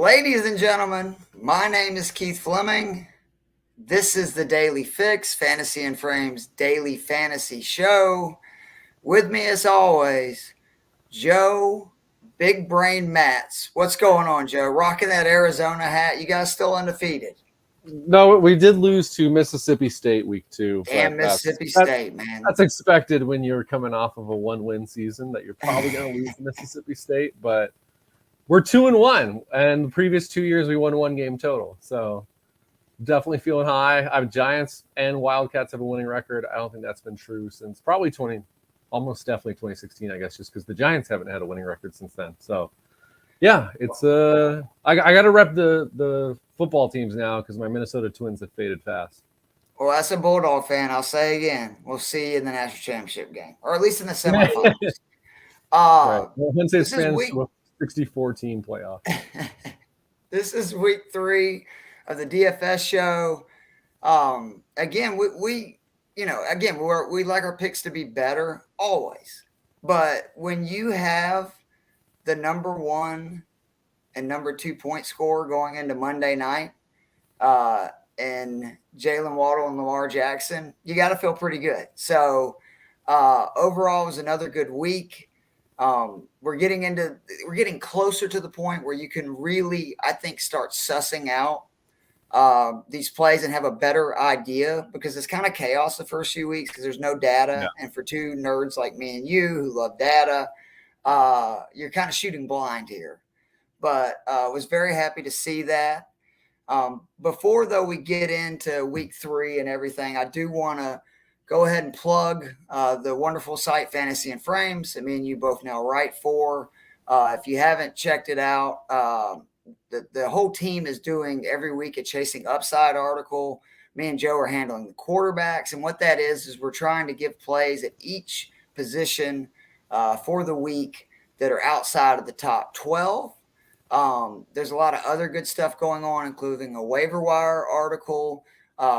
Ladies and gentlemen, my name is Keith Fleming. This is the Daily Fix, Fantasy and Frames Daily Fantasy Show. With me, as always, Joe Big Brain Mats. What's going on, Joe? Rocking that Arizona hat. You guys still undefeated? No, we did lose to Mississippi State week 2. Damn Mississippi State, man. That's expected when you're coming off of a 1-win season that you're probably going to lose to Mississippi State, but we're 2-1, and the previous 2 years we won 1 game total. So definitely feeling high. I have Giants and Wildcats have a winning record. I don't think that's been true since probably almost definitely 2016, I guess, just because the Giants haven't had a winning record since then. So yeah, it's I got to rep the football teams now because my Minnesota Twins have faded fast. Well, as a Bulldog fan, I'll say again, we'll see you in the national championship game, or at least in the semifinals. Right. Well, Wednesday fans 64-team playoff. This is week 3 of the DFS show. Again, we like our picks to be better always, but when you have the number 1 and number 2 point scorer going into Monday night, and Jalen Waddle and Lamar Jackson, you got to feel pretty good. So overall, it was another good week. We're getting closer to the point where you can really, I think, start sussing out these plays and have a better idea, because it's kind of chaos the first few weeks because there's no data. Yeah. And for two nerds like me and you who love data, you're kind of shooting blind here. But was very happy to see that. Before, though, we get into week 3 and everything, I do want to go ahead and plug the wonderful site Fantasy and Frames that me and you both now write for. If you haven't checked it out, the whole team is doing every week a Chasing Upside article. Me and Joe are handling the quarterbacks. And what that is we're trying to give plays at each position for the week that are outside of the top 12. There's a lot of other good stuff going on, including a waiver wire article.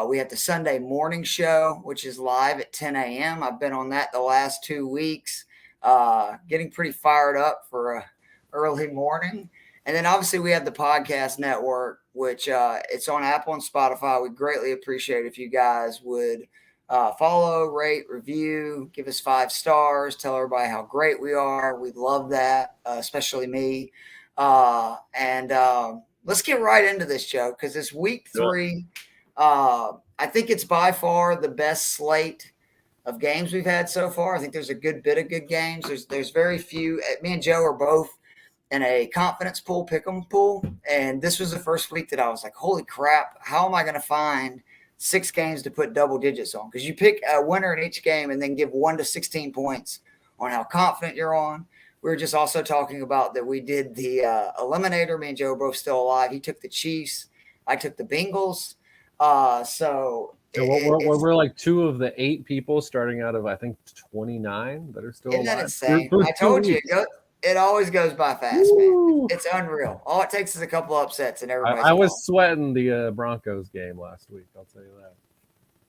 We have the Sunday morning show, which is live at 10 a.m. I've been on that the last 2 weeks, getting pretty fired up for a early morning. And then obviously we have the podcast network, which it's on Apple and Spotify. We'd greatly appreciate if you guys would follow, rate, review, give us 5 stars, tell everybody how great we are. We'd love that, especially me. And let's get right into this, Joe, because it's week 3. I think it's by far the best slate of games we've had so far. I think there's a good bit of good games. There's very few. Me and Joe are both in a confidence pool, pick'em pool, and this was the first week that I was like, holy crap, how am I going to find 6 games to put double digits on? Because you pick a winner in each game and then give 1 to 16 points on how confident you're on. We were just also talking about that we did the eliminator. Me and Joe are both still alive. He took the Chiefs. I took the Bengals. We're like 2 of the 8 people starting out of, I think, 29 that are still alive. Isn't that insane? I told you, it always goes by fast, man. It's unreal. All it takes is a couple upsets and everybody's I was sweating the Broncos game last week, I'll tell you that.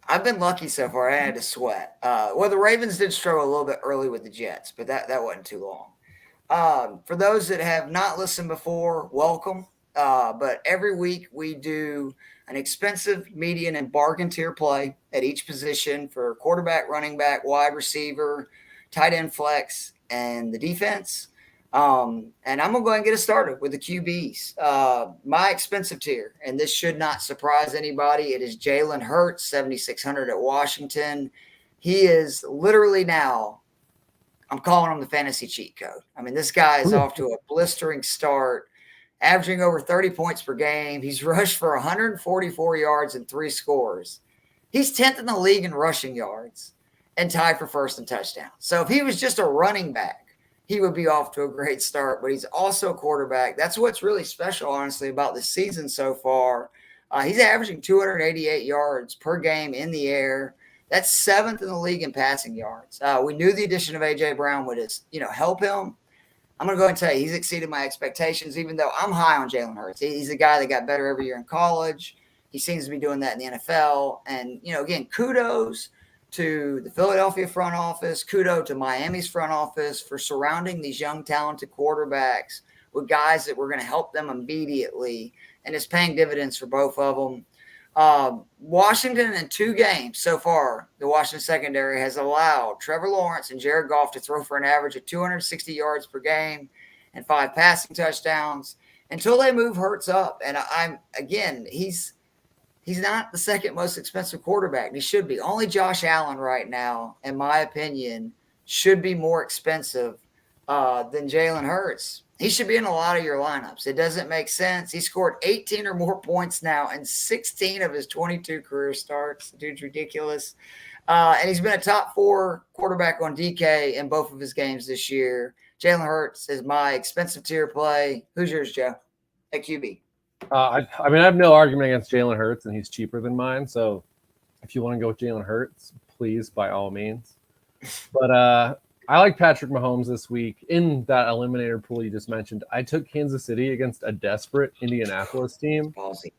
I've been lucky so far. I had to sweat. The Ravens did struggle a little bit early with the Jets, but that wasn't too long. For those that have not listened before, welcome. But every week we do an expensive, median, and bargain tier play at each position for quarterback, running back, wide receiver, tight end, flex, and the defense. And I'm going to go ahead and get us started with the QBs. My expensive tier, and this should not surprise anybody, it is Jalen Hurts, 7,600 at Washington. He is literally now, I'm calling him the fantasy cheat code. I mean, this guy is off to a blistering start, averaging over 30 points per game. He's rushed for 144 yards and 3 scores. He's 10th in the league in rushing yards and tied for first in touchdowns. So if he was just a running back, he would be off to a great start, but he's also a quarterback. That's what's really special, honestly, about this season so far. He's averaging 288 yards per game in the air. That's 7th in the league in passing yards. We knew the addition of A.J. Brown would help him. I'm going to go ahead and tell you, he's exceeded my expectations, even though I'm high on Jalen Hurts. He's a guy that got better every year in college. He seems to be doing that in the NFL. And, again, kudos to the Philadelphia front office, kudos to Miami's front office for surrounding these young, talented quarterbacks with guys that were going to help them immediately, and it's paying dividends for both of them. Washington in 2 games so far, the Washington secondary has allowed Trevor Lawrence and Jared Goff to throw for an average of 260 yards per game and 5 passing touchdowns until they move Hurts up. And he's not the second most expensive quarterback. He should be. Only Josh Allen right now, in my opinion, should be more expensive than Jalen Hurts. He should be in a lot of your lineups. It doesn't make sense. He scored 18 or more points now in 16 of his 22 career starts. The dude's ridiculous. And he's been a top 4 quarterback on DK in both of his games this year. Jalen Hurts is my expensive tier play. Who's yours, Joe, at QB? I have no argument against Jalen Hurts, and he's cheaper than mine. So if you want to go with Jalen Hurts, please, by all means. But I like Patrick Mahomes this week in that eliminator pool you just mentioned. I took Kansas City against a desperate Indianapolis team. Ballsy.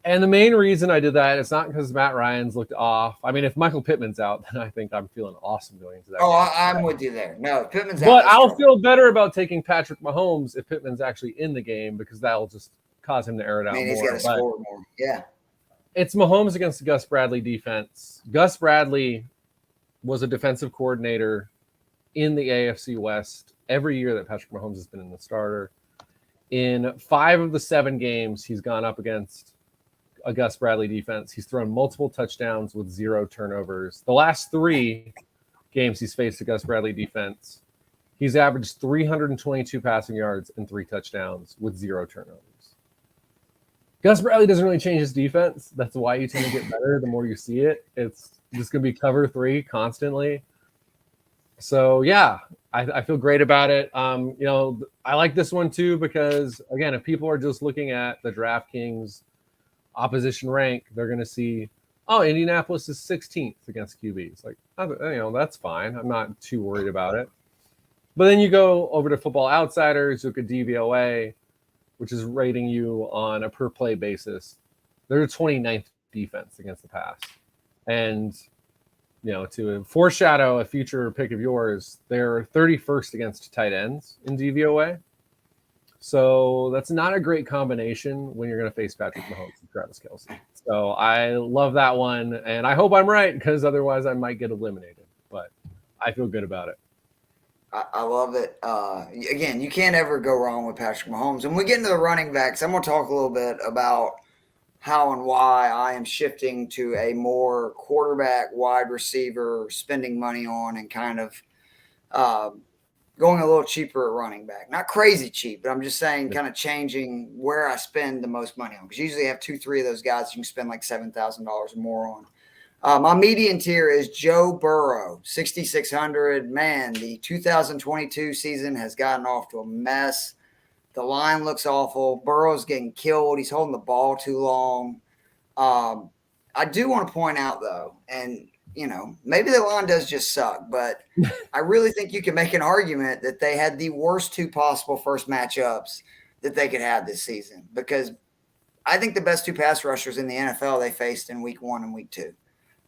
And the main reason I did that, it's not because Matt Ryan's looked off. I mean, if Michael Pittman's out, then I think I'm feeling awesome going into that. Oh, I'm with you there. No, if Pittman's out. But I'll feel better about taking Patrick Mahomes if Pittman's actually in the game, because that'll just cause him to air it out more. He's got to score more. Yeah. It's Mahomes against the Gus Bradley defense. Gus Bradley was a defensive coordinator in the AFC West every year that Patrick Mahomes has been in the starter. In 5 of the 7 games he's gone up against a Gus Bradley defense, he's thrown multiple touchdowns with 0 turnovers. The last 3 games he's faced a Gus Bradley defense, he's averaged 322 passing yards and 3 touchdowns with 0 turnovers. Gus Bradley doesn't really change his defense. That's why you tend to get better the more you see it. It's just going to be cover 3 constantly. So, yeah, I feel great about it. I like this one, too, because, again, if people are just looking at the DraftKings opposition rank, they're going to see, Indianapolis is 16th against QBs. Like, that's fine. I'm not too worried about it. But then you go over to Football Outsiders, look at DVOA, which is rating you on a per-play basis. They're the 29th defense against the pass. And to foreshadow a future pick of yours, they're 31st against tight ends in DVOA. So that's not a great combination when you're going to face Patrick Mahomes and Travis Kelce. So I love that one, and I hope I'm right, because otherwise I might get eliminated. But I feel good about it. I love it. Again, you can't ever go wrong with Patrick Mahomes. And when we get into the running backs, I'm going to talk a little bit about how and why I am shifting to a more quarterback, wide receiver, spending money on, and kind of going a little cheaper at running back. Not crazy cheap, but I'm just saying kind of changing where I spend the most money on. Because usually I have 2-3 of those guys you can spend like $7,000 or more on. My median tier is Joe Burrow, 6,600. Man, the 2022 season has gotten off to a mess. The line looks awful. Burrow's getting killed. He's holding the ball too long. I do want to point out, though, and, maybe the line does just suck, but I really think you can make an argument that they had the worst 2 possible first matchups that they could have this season, because I think the best 2 pass rushers in the NFL they faced in week 1 and week 2.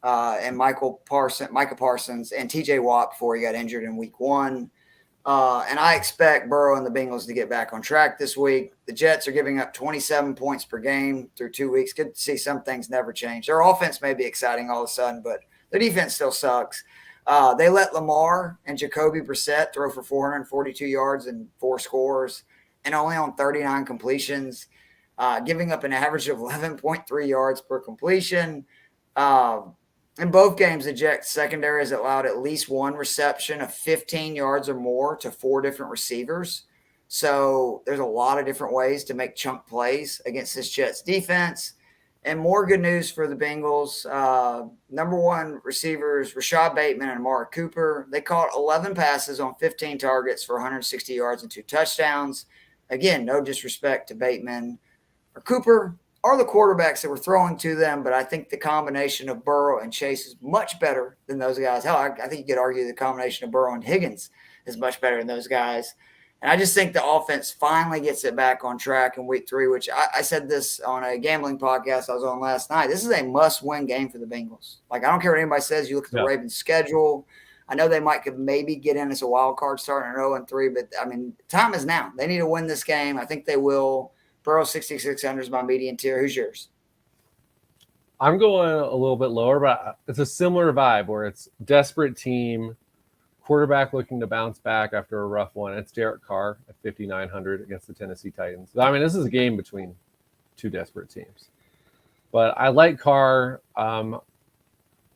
And Micah Parsons and TJ Watt before he got injured in week 1. And I expect Burrow and the Bengals to get back on track this week. The Jets are giving up 27 points per game through 2 weeks. Good to see some things never change. Their offense may be exciting all of a sudden, but their defense still sucks. They let Lamar and Jacoby Brissett throw for 442 yards and 4 scores and only on 39 completions, giving up an average of 11.3 yards per completion. In both games, the Jets secondary has allowed at least 1 reception of 15 yards or more to 4 different receivers. So there's a lot of different ways to make chunk plays against this Jets defense. And more good news for the Bengals. Number 1 receivers, Rashad Bateman and Amari Cooper. They caught 11 passes on 15 targets for 160 yards and 2 touchdowns. Again, no disrespect to Bateman or Cooper are the quarterbacks that were throwing to them, but I think the combination of Burrow and Chase is much better than those guys. Hell, I think you could argue the combination of Burrow and Higgins is much better than those guys. And I just think the offense finally gets it back on track in week 3, which I said this on a gambling podcast I was on last night. This is a must-win game for the Bengals. Like, I don't care what anybody says. You look at the Ravens' schedule. I know they could maybe get in as a wild card starting at 0-3, but I mean, time is now. They need to win this game. I think they will. Burrow 6,600 is my median tier. Who's yours? I'm going a little bit lower, but it's a similar vibe where it's desperate team, quarterback looking to bounce back after a rough one. It's Derek Carr at 5,900 against the Tennessee Titans. I mean, this is a game between two desperate teams. But I like Carr.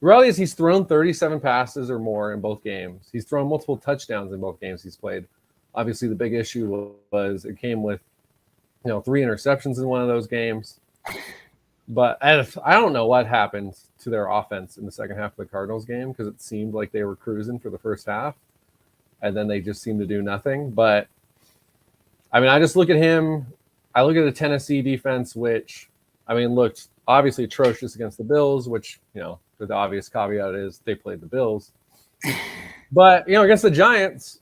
Reality is he's thrown 37 passes or more in both games. He's thrown multiple touchdowns in both games he's played. Obviously, the big issue was it came with 3 interceptions in one of those games. But I don't know what happened to their offense in the second half of the Cardinals game because it seemed like they were cruising for the first half, and then they just seemed to do nothing. But, I mean, I just look at him. I look at the Tennessee defense, which, I mean, looked obviously atrocious against the Bills, which, the obvious caveat is they played the Bills. But, against the Giants,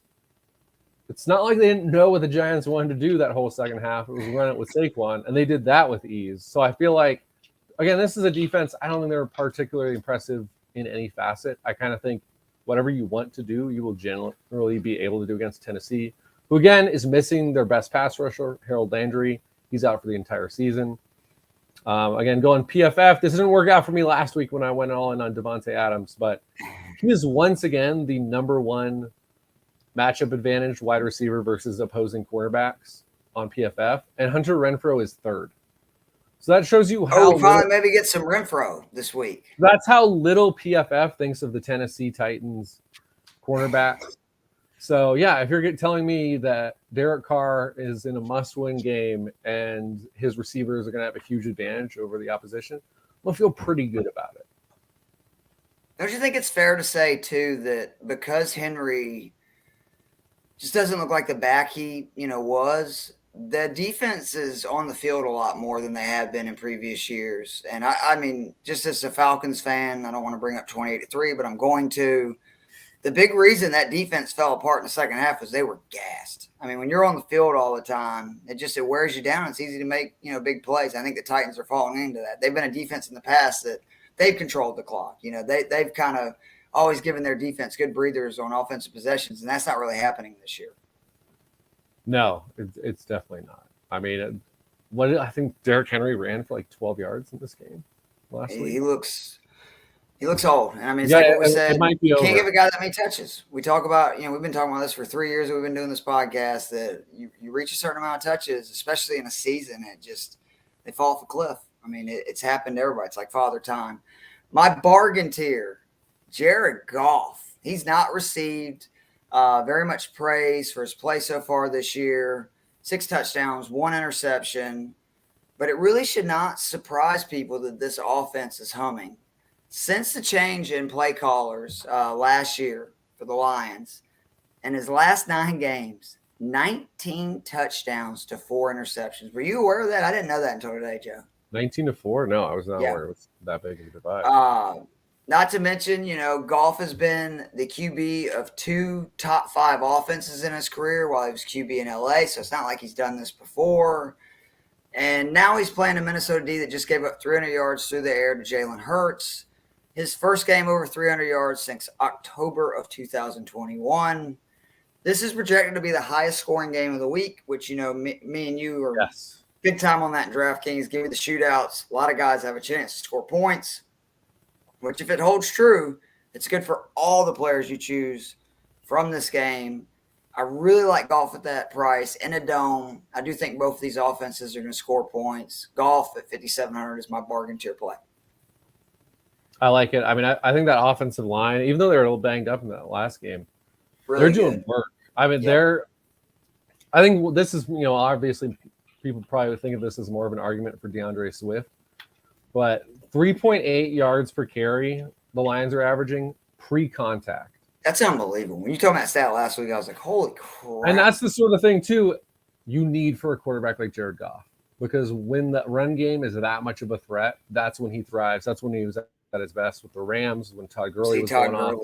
it's not like they didn't know what the Giants wanted to do that whole second half. It was run it with Saquon, and they did that with ease. So I feel like, again, this is a defense. I don't think they're particularly impressive in any facet. I kind of think whatever you want to do, you will generally be able to do against Tennessee, who, again, is missing their best pass rusher, Harold Landry. He's out for the entire season. Again, going PFF. This didn't work out for me last week when I went all in on Devontae Adams, but he is once again the number one matchup advantage wide receiver versus opposing quarterbacks on PFF, and Hunter Renfrow is third. So that shows you how. We finally maybe get some Renfrow this week. That's how little PFF thinks of the Tennessee Titans cornerback. So yeah, if you're telling me that Derek Carr is in a must-win game and his receivers are going to have a huge advantage over the opposition, we'll feel pretty good about it. Don't you think it's fair to say too that because Henry just doesn't look like the back he was, the defense is on the field a lot more than they have been in previous years. And I mean, just as a Falcons fan, I don't want to bring up 28-3, but I'm going to. The big reason that defense fell apart in the second half was they were gassed. I mean, when you're on the field all the time, it wears you down. It's easy to make, big plays. I think the Titans are falling into that. They've been a defense in the past that they've controlled the clock. They've kind of always given their defense good breathers on offensive possessions, and that's not really happening this year. No, it's definitely not. I mean, I think Derrick Henry ran for like 12 yards in this game last week. He looks old. And I mean, it's like what we said. You can't give a guy that many touches. We talk about, we've been talking about this for 3 years. We've been doing this podcast that you reach a certain amount of touches, especially in a season, they fall off a cliff. I mean, it's happened to everybody. It's like Father Time. My bargain tier, Jared Goff. He's not received very much praise for his play so far this year. 6 touchdowns, 1 interception. But it really should not surprise people that this offense is humming. Since the change in play callers last year for the Lions, in his last 9 games, 19 touchdowns to 4 interceptions. Were you aware of that? I didn't know that until today, Joe. 19-4? No, I was not aware it was that big of a divide. Not to mention, Goff has been the QB of 2 top 5 offenses in his career while he was QB in LA, so it's not like he's done this before. And now he's playing a Minnesota D that just gave up 300 yards through the air to Jalen Hurts. His first game over 300 yards since October of 2021. This is projected to be the highest scoring game of the week, which, me and you are big time on that in DraftKings. Give me the shootouts. A lot of guys have a chance to score points, which if it holds true, it's good for all the players you choose from this game. I really like Goff at that price in a dome. I do think both of these offenses are going to score points. Goff at 5,700 is my bargain tier play. I like it. I mean, I think that offensive line, even though they were a little banged up in that last game, really they're doing work. I mean, I think this is, obviously people probably would think of this as more of an argument for DeAndre Swift, but 3.8 yards per carry the Lions are averaging pre-contact. That's unbelievable. When you told me that stat last week, I was like, holy crap. And that's the sort of thing, too, you need for a quarterback like Jared Goff, because when the run game is that much of a threat, that's when he thrives. That's when he was at his best with the Rams, when Todd Gurley was going off.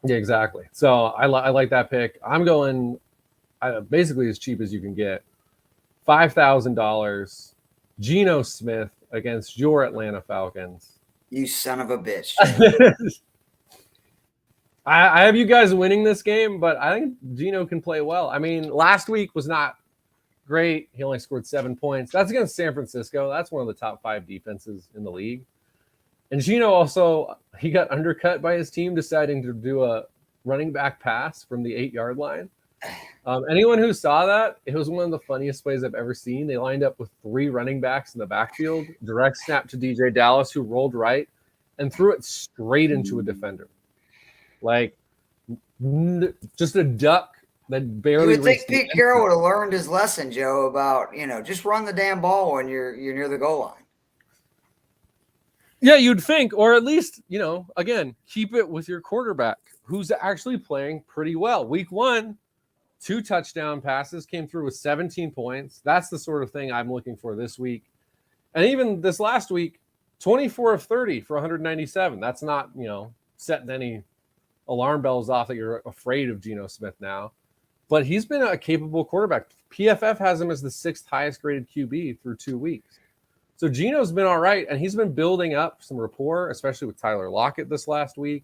Yeah, exactly. So I like that pick. I'm going basically as cheap as you can get. $5,000. Geno Smith against your Atlanta Falcons. You son of a bitch. I have you guys winning this game, but I think Geno can play well. I mean, last week was not great. He only scored 7 points. That's against San Francisco. That's one of the top 5 defenses in the league. And Geno also, he got undercut by his team deciding to do a running back pass from the 8-yard line. Anyone who saw that, it was one of the funniest plays I've ever seen. They lined up with 3 running backs in the backfield, direct snap to DJ Dallas, who rolled right and threw it straight into a defender. Like, just a duck that barely. You would think Pete Carroll would have learned his lesson, Joe, about just run the damn ball when you're near the goal line. Yeah, you'd think, or at least again, keep it with your quarterback who's actually playing pretty well. Week 1, 2 touchdown passes, came through with 17 points. That's the sort of thing I'm looking for this week, and even this last week, 24 of 30 for 197. That's not setting any alarm bells off that you're afraid of Geno Smith now, but he's been a capable quarterback. PFF has him as the 6th highest graded QB through 2 weeks. So Geno's been all right, and he's been building up some rapport, especially with Tyler Lockett this last week.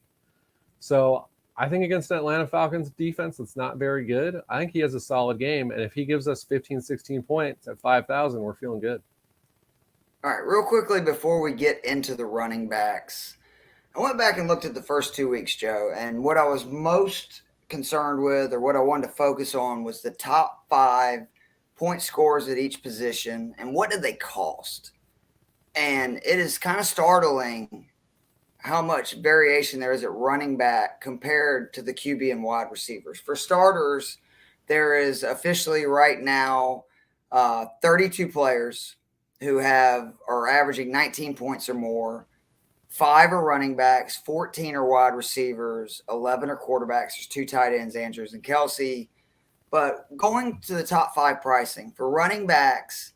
So I think against an Atlanta Falcons defense that's not very good, I think he has a solid game, and if he gives us 15, 16 points at 5,000, we're feeling good. All right, real quickly before we get into the running backs, I went back and looked at the first 2 weeks, Joe, and what I was most concerned with, or what I wanted to focus on, was the top 5 point scores at each position and what did they cost. And it is kind of startling how much variation there is at running back compared to the QB and wide receivers. For starters, there is officially right now 32 players who are averaging 19 points or more. 5 are running backs, 14 are wide receivers, 11 are quarterbacks. There's 2 tight ends, Andrews and Kelsey. But going to the top 5 pricing for running backs,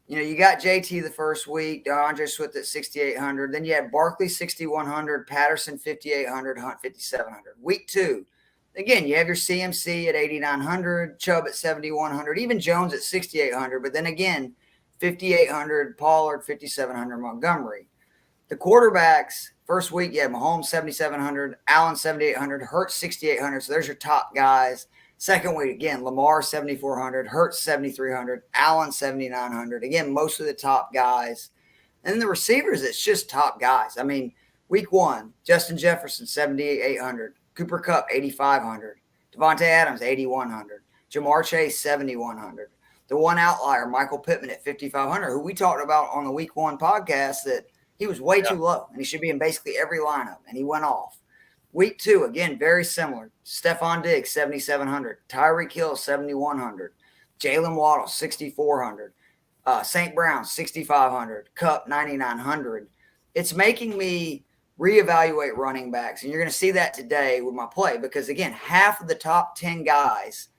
you got JT the first week, DeAndre Swift at 6,800. Then you had Barkley 6,100, Patterson 5,800, Hunt 5,700. Week 2, again, you have your CMC at 8,900, Chubb at 7,100, even Jones at 6,800. But then again, 5,800, Pollard 5,700, Montgomery. The quarterbacks, first week, you had Mahomes 7,700, Allen 7,800, Hurts 6,800. So there's your top guys. Second week, again, Lamar 7,400, Hurts 7,300, Allen 7,900. Again, most of the top guys. And then the receivers, it's just top guys. I mean, week 1, Justin Jefferson 7,800, Cooper Kupp 8,500, Devontae Adams 8,100, Jamar Chase 7,100. The one outlier, Michael Pittman at 5,500, who we talked about on the week 1 podcast that he was way too low and he should be in basically every lineup, and he went off. Week 2, again, very similar. Stefon Diggs, 7,700. Tyreek Hill, 7,100. Jalen Waddle, 6,400. St. Brown, 6,500. Kupp, 9,900. It's making me reevaluate running backs, and you're going to see that today with my play because, again, half of the top 10 guys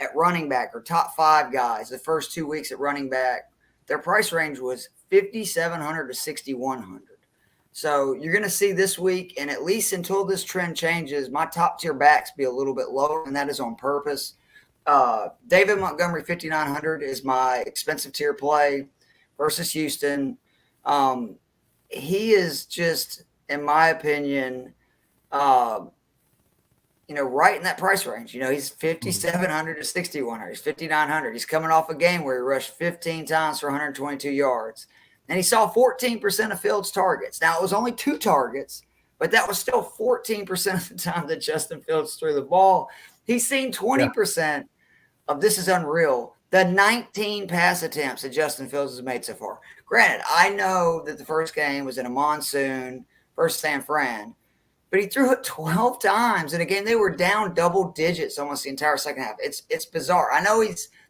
at running back or top 5 guys the first 2 weeks at running back, their price range was 5,700 to 6,100. So you're going to see this week, and at least until this trend changes, my top tier backs be a little bit lower, and that is on purpose. David Montgomery, 5,900 is my expensive tier play versus Houston. He is just, in my opinion, right in that price range. He's 5,700 to 6,100. He's 5,900. He's coming off a game where he rushed 15 times for 122 yards. And he saw 14% of Fields' targets. Now, it was only 2 targets, but that was still 14% of the time that Justin Fields threw the ball. He's seen 20% of, this is unreal, the 19 pass attempts that Justin Fields has made so far. Granted, I know that the first game was in a monsoon versus San Fran, but he threw it 12 times in a game they were down double digits almost the entire second half. It's bizarre. I know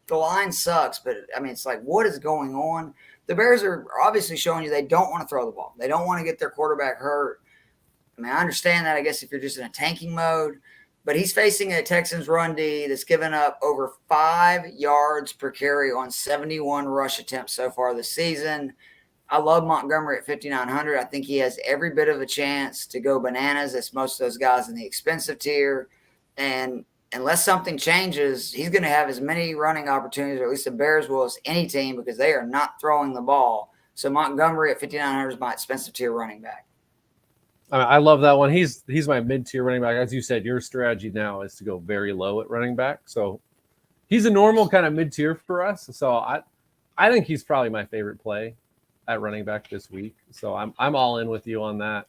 the line sucks, but, I mean, it's like, what is going on? The Bears are obviously showing you they don't want to throw the ball. They don't want to get their quarterback hurt. I mean, I understand that, I guess, if you're just in a tanking mode. But he's facing a Texans run D that's given up over 5 yards per carry on 71 rush attempts so far this season. I love Montgomery at 5,900. I think he has every bit of a chance to go bananas. As most of those guys in the expensive tier. And unless something changes, he's going to have as many running opportunities, or at least the Bears will, as any team, because they are not throwing the ball. So Montgomery at 5,900 is my expensive tier running back. I love that one. He's my mid-tier running back. As you said, your strategy now is to go very low at running back. So he's a normal kind of mid-tier for us. So I think he's probably my favorite play at running back this week. So I'm all in with you on that.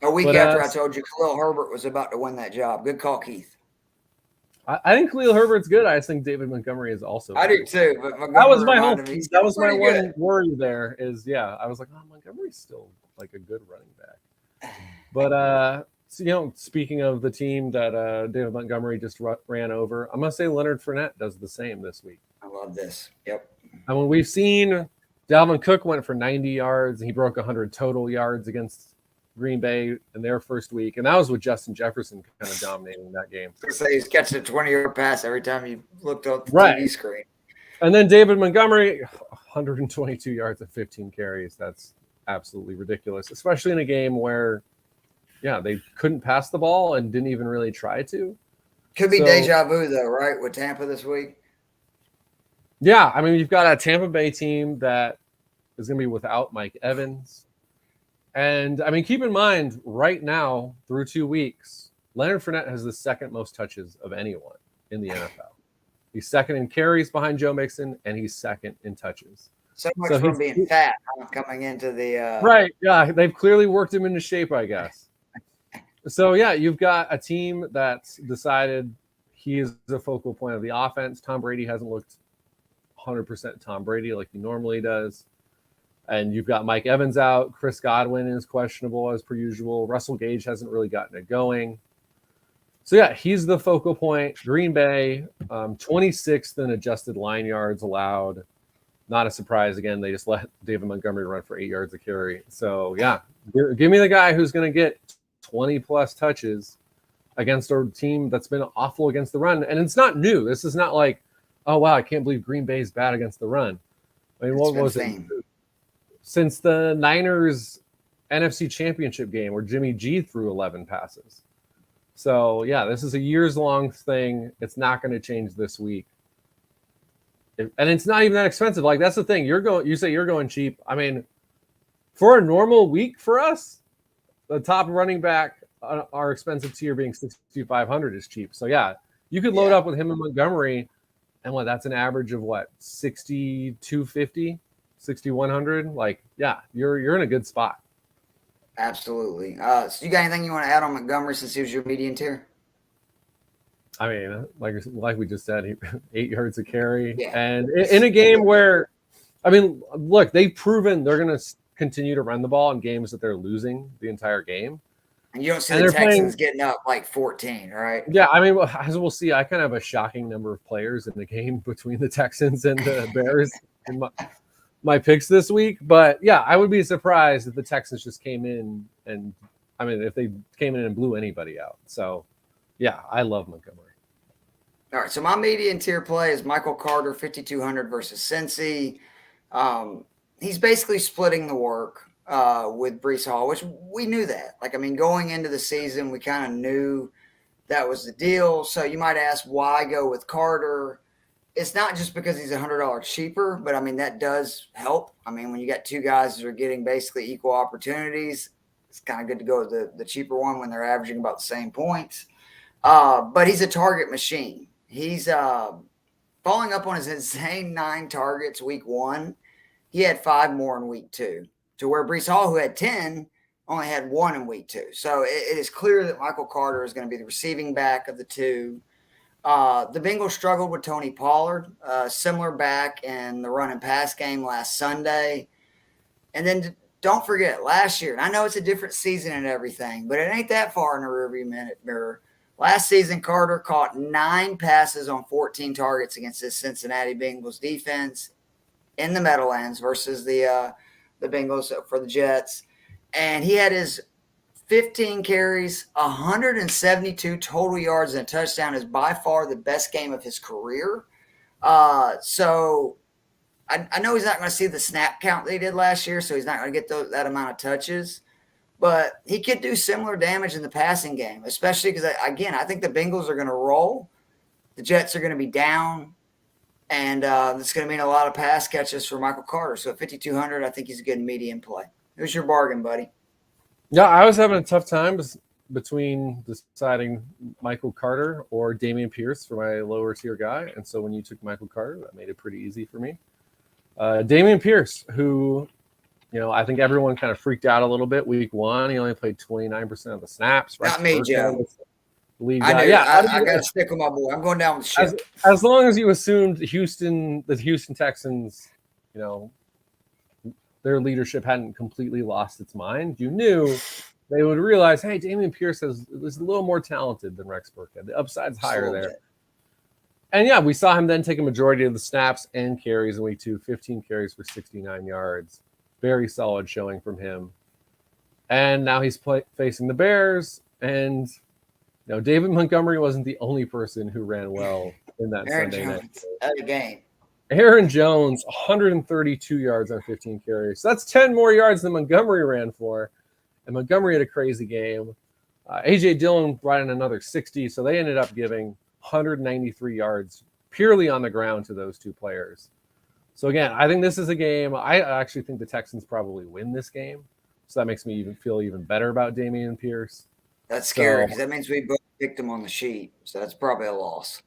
A week after I told you Khalil Herbert was about to win that job. Good call, Keith. I think Khalil Herbert's good. I just think David Montgomery is also I good. do too. But that was my whole. That was my one worry there. Is I was like, oh, Montgomery's still like a good running back. But so, speaking of the team that David Montgomery just ran over, I'm gonna say Leonard Fournette does the same this week. I love this. Yep. I mean, we've seen Dalvin Cook went for 90 yards and he broke 100 total yards against Green Bay in their first week, and that was with Justin Jefferson kind of dominating that game. So he's catching a 20-yard pass every time you looked on the TV screen. And then David Montgomery, 122 yards at 15 carries. That's absolutely ridiculous, especially in a game where, they couldn't pass the ball and didn't even really try to. Could be deja vu, though, right, with Tampa this week? Yeah, I mean, you've got a Tampa Bay team that is going to be without Mike Evans. And, I mean, keep in mind, right now, through 2 weeks, Leonard Fournette has the second most touches of anyone in the NFL. He's second in carries behind Joe Mixon, and he's second in touches. So much from being fat coming into the right, yeah. They've clearly worked him into shape, I guess. So, you've got a team that's decided he is the focal point of the offense. Tom Brady hasn't looked 100% Tom Brady like he normally does. And you've got Mike Evans out. Chris Godwin is questionable as per usual. Russell Gage hasn't really gotten it going. So, he's the focal point. Green Bay, 26th in adjusted line yards allowed. Not a surprise. Again, they just let David Montgomery run for 8 yards a carry. So, give me the guy who's going to get 20-plus touches against a team that's been awful against the run. And it's not new. This is not like, oh, wow, I can't believe Green Bay's bad against the run. I mean, what was it? Since the Niners NFC Championship game where Jimmy G threw 11 passes. So, this is a years-long thing. It's not going to change this week. And it's not even that expensive. Like, that's the thing. You say you're going cheap. I mean, for a normal week for us, the top running back, our expensive tier being 6,500 is cheap. So, you could load up with him and Montgomery, and that's an average of 6,250? 6,100, you're in a good spot. Absolutely. So you got anything you want to add on Montgomery since he was your median tier? I mean, like we just said, 8 yards a carry, and in a game where, I mean, look, they've proven they're going to continue to run the ball in games that they're losing the entire game. And you don't see the Texans getting up 14, right? Yeah, I mean, as we'll see, I kind of have a shocking number of players in the game between the Texans and the Bears. My picks this week, but I would be surprised if the Texans just came in and, I mean, if they came in and blew anybody out. So, I love Montgomery. All right, so my median tier play is Michael Carter, 5,200 versus Cincy. He's basically splitting the work with Breece Hall, which we knew that. Going into the season, we kind of knew that was the deal. So you might ask, why go with Carter? It's not just because he's $100 cheaper, but that does help. When you got two guys that are getting basically equal opportunities, it's kind of good to go with the cheaper one when they're averaging about the same points. But he's a target machine. He's following up on his insane 9 targets week 1. He had 5 more in week 2, to where Breece Hall, who had 10, only had 1 in week 2. So it is clear that Michael Carter is going to be the receiving back of the two. The Bengals struggled with Tony Pollard, similar back in the run and pass game last Sunday. And then don't forget, last year, and I know it's a different season and everything, but it ain't that far in the rearview mirror. Last season, Carter caught 9 passes on 14 targets against this Cincinnati Bengals defense in the Meadowlands versus the Bengals for the Jets. And he had his 15 carries, 172 total yards, and a touchdown. Is by far the best game of his career. So I know he's not going to see the snap count they did last year, so he's not going to get that amount of touches. But he could do similar damage in the passing game, especially because, again, I think the Bengals are going to roll. The Jets are going to be down, and it's going to mean a lot of pass catches for Michael Carter. So at 5,200, I think he's a good median play. Who's your bargain, buddy? Yeah, I was having a tough time between deciding Michael Carter or Damien Pierce for my lower tier guy. And so when you took Michael Carter, that made it pretty easy for me. Damien Pierce, who, I think everyone kind of freaked out a little bit week 1. He only played 29% of the snaps. Not me, Joe. League I guy. knew. Yeah, I got to stick with my boy. I'm going down with the ship. As long as you assumed the Houston Texans, their leadership hadn't completely lost its mind, you knew they would realize, hey, Damien Pierce is a little more talented than Rex Burkhead. The upside's higher there. And yeah, we saw him then take a majority of the snaps and carries in week 2, 15 carries for 69 yards. Very solid showing from him. And now he's facing the Bears. And David Montgomery wasn't the only person who ran well in that Sunday night game. Aaron Jones, 132 yards on 15 carries. So that's 10 more yards than Montgomery ran for. And Montgomery had a crazy game. A.J. Dillon brought in another 60, so they ended up giving 193 yards purely on the ground to those two players. So again, I think this is a game. I actually think the Texans probably win this game. So that makes me feel even better about Damien Pierce. That's scary because that means we both picked him on the sheet. So that's probably a loss.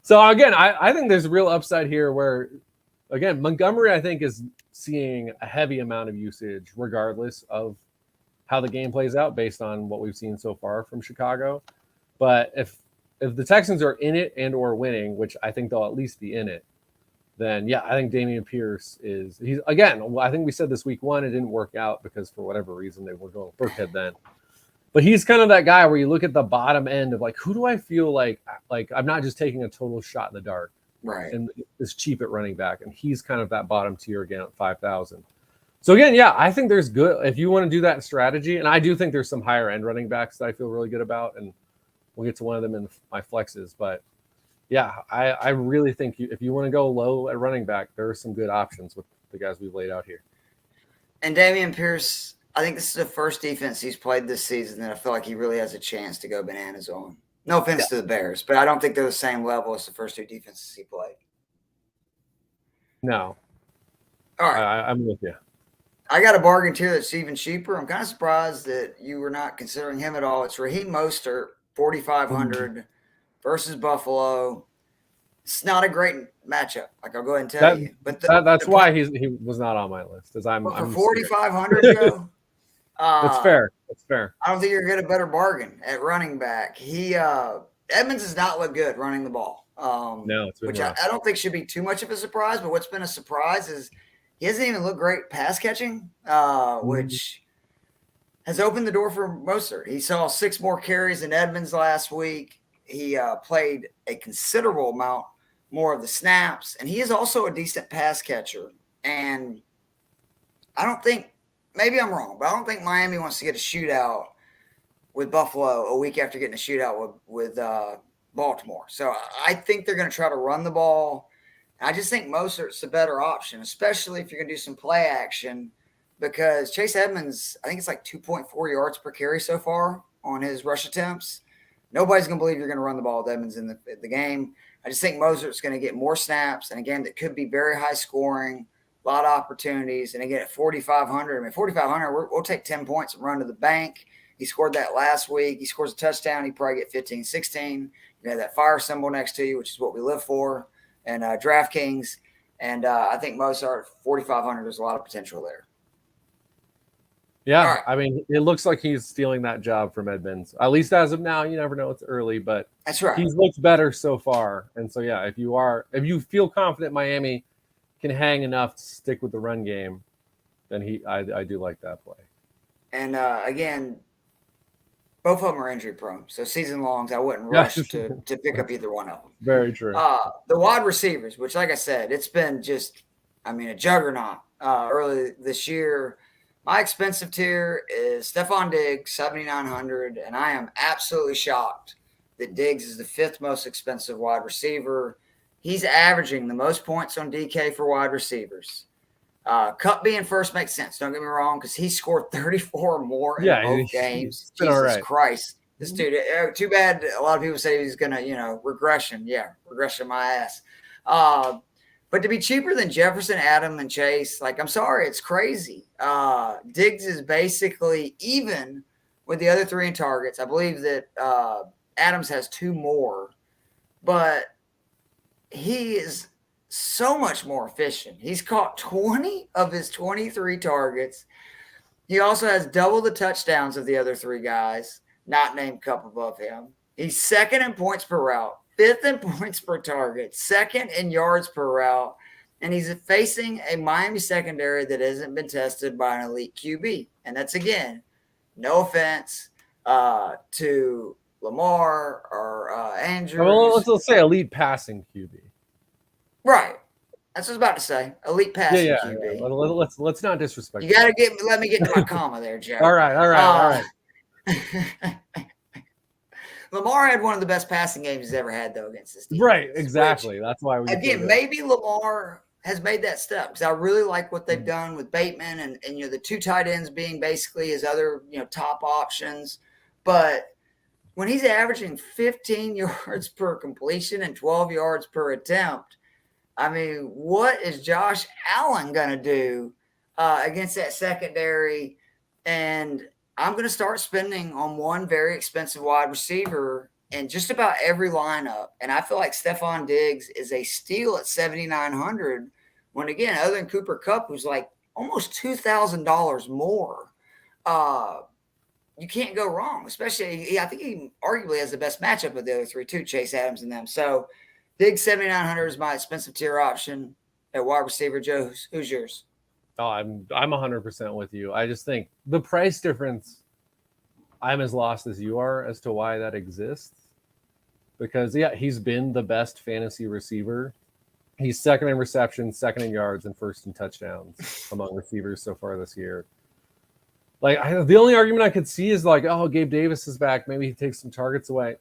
So again, I think there's a real upside here where, again, Montgomery, I think, is seeing a heavy amount of usage regardless of how the game plays out based on what we've seen so far from Chicago. But if the Texans are in it and or winning, which I think they'll at least be in it, then yeah, I think Damien Pierce he's again, I think we said this week 1, it didn't work out because for whatever reason they were going Burkhead then. But he's kind of that guy where you look at the bottom end of like, who do I feel like I'm not just taking a total shot in the dark, right? And is cheap at running back, and he's kind of that bottom tier again at 5,000. So again, yeah, I think there's good if you want to do that strategy, and I do think there's some higher end running backs that I feel really good about, and we'll get to one of them in my flexes. But yeah, I really think if you want to go low at running back, there are some good options with the guys we've laid out here. And Damien Pierce, I think this is the first defense he's played this season that I feel like he really has a chance to go bananas on. No offense to the Bears, but I don't think they're the same level as the first 2 defenses he played. No. All right. I'm with you. I got a bargain tier that's even cheaper. I'm kind of surprised that you were not considering him at all. It's Raheem Mostert, 4,500 versus Buffalo. It's not a great matchup. Like I'll go ahead and tell you, but that's why he was not on my list. As I'm for 4,500, Joe. That's fair. That's fair. I don't think you're going to get a better bargain at running back. Edmonds does not look good running the ball. No, which I don't think should be too much of a surprise. But what's been a surprise is he hasn't even looked great pass catching, which has opened the door for Mostert. He saw 6 more carries than Edmonds last week. He played a considerable amount more of the snaps, and he is also a decent pass catcher. And I don't think, maybe I'm wrong, but I don't think Miami wants to get a shootout with Buffalo a week after getting a shootout with Baltimore. So I think they're going to try to run the ball. I just think Mostert's the better option, especially if you're going to do some play action, because Chase Edmonds, I think it's like 2.4 yards per carry so far on his rush attempts. Nobody's going to believe you're going to run the ball with Edmonds in the game. I just think Mostert's going to get more snaps, and a game that could be very high scoring, a lot of opportunities. And again, at 4,500, 4,500, we'll take 10 points and run to the bank. He scored that last week. He scores a touchdown. He probably get 15, 16. You have that fire symbol next to you, which is what we live for, and DraftKings. And I think Mostert at 4,500, there's a lot of potential there. Yeah, right. I mean, it looks like he's stealing that job from Edmonds. At least as of now, you never know, it's early, but that's right. He's looked better so far. And so, yeah, if you feel confident Miami can hang enough to stick with the run game, then I do like that play. And again, both of them are injury prone. So season longs, I wouldn't rush to pick up either one of them. Very true. The wide receivers, which like I said, it's been just, a juggernaut early this year. My expensive tier is Stefon Diggs, 7,900, and I am absolutely shocked that Diggs is the 5th most expensive wide receiver. He's averaging the most points on DK for wide receivers. Cup being first makes sense. Don't get me wrong, because he scored 34 more in both games. Jesus Christ. This dude, too bad a lot of people say he's going to, regression. Yeah, regression my ass. But But to be cheaper than Jefferson, Adam, and Chase, like, I'm sorry, it's crazy. Diggs is basically even with the other 3 in targets. I believe that Adams has 2 more, but he is so much more efficient. He's caught 20 of his 23 targets. He also has double the touchdowns of the other 3 guys, not named Cup above him. He's second in points per route, 5th in points per target, 2nd in yards per route, and he's facing a Miami secondary that hasn't been tested by an elite QB. And that's, again, no offense to Lamar or Andrews. Well, let's say elite passing QB. Right. That's what I was about to say. Elite passing QB. Yeah. Let's not disrespect. You got to let me get to my comma there, Joe. All right. Lamar had one of the best passing games he's ever had, though, against this team. Right, exactly. That's why we maybe Lamar has made that step, because I really like what they've done with Bateman and the 2 tight ends being basically his other top options. But when he's averaging 15 yards per completion and 12 yards per attempt, I mean, what is Josh Allen going to do against that secondary? And I'm going to start spending on one very expensive wide receiver in just about every lineup. And I feel like Stefon Diggs is a steal at 7,900 when, again, other than Cooper Kupp, who's like almost $2,000 more. You can't go wrong, especially I think he arguably has the best matchup of the other 3 too, Chase Adams and them. So Diggs 7,900 is my expensive tier option at wide receiver. Joe, who's yours? Oh, I'm 100% with you. I just think the price difference, I'm as lost as you are as to why that exists. Because, he's been the best fantasy receiver. He's 2nd in receptions, 2nd in yards, and 1st in touchdowns among receivers so far this year. Like, the only argument I could see is like, oh, Gabe Davis is back. Maybe he takes some targets away.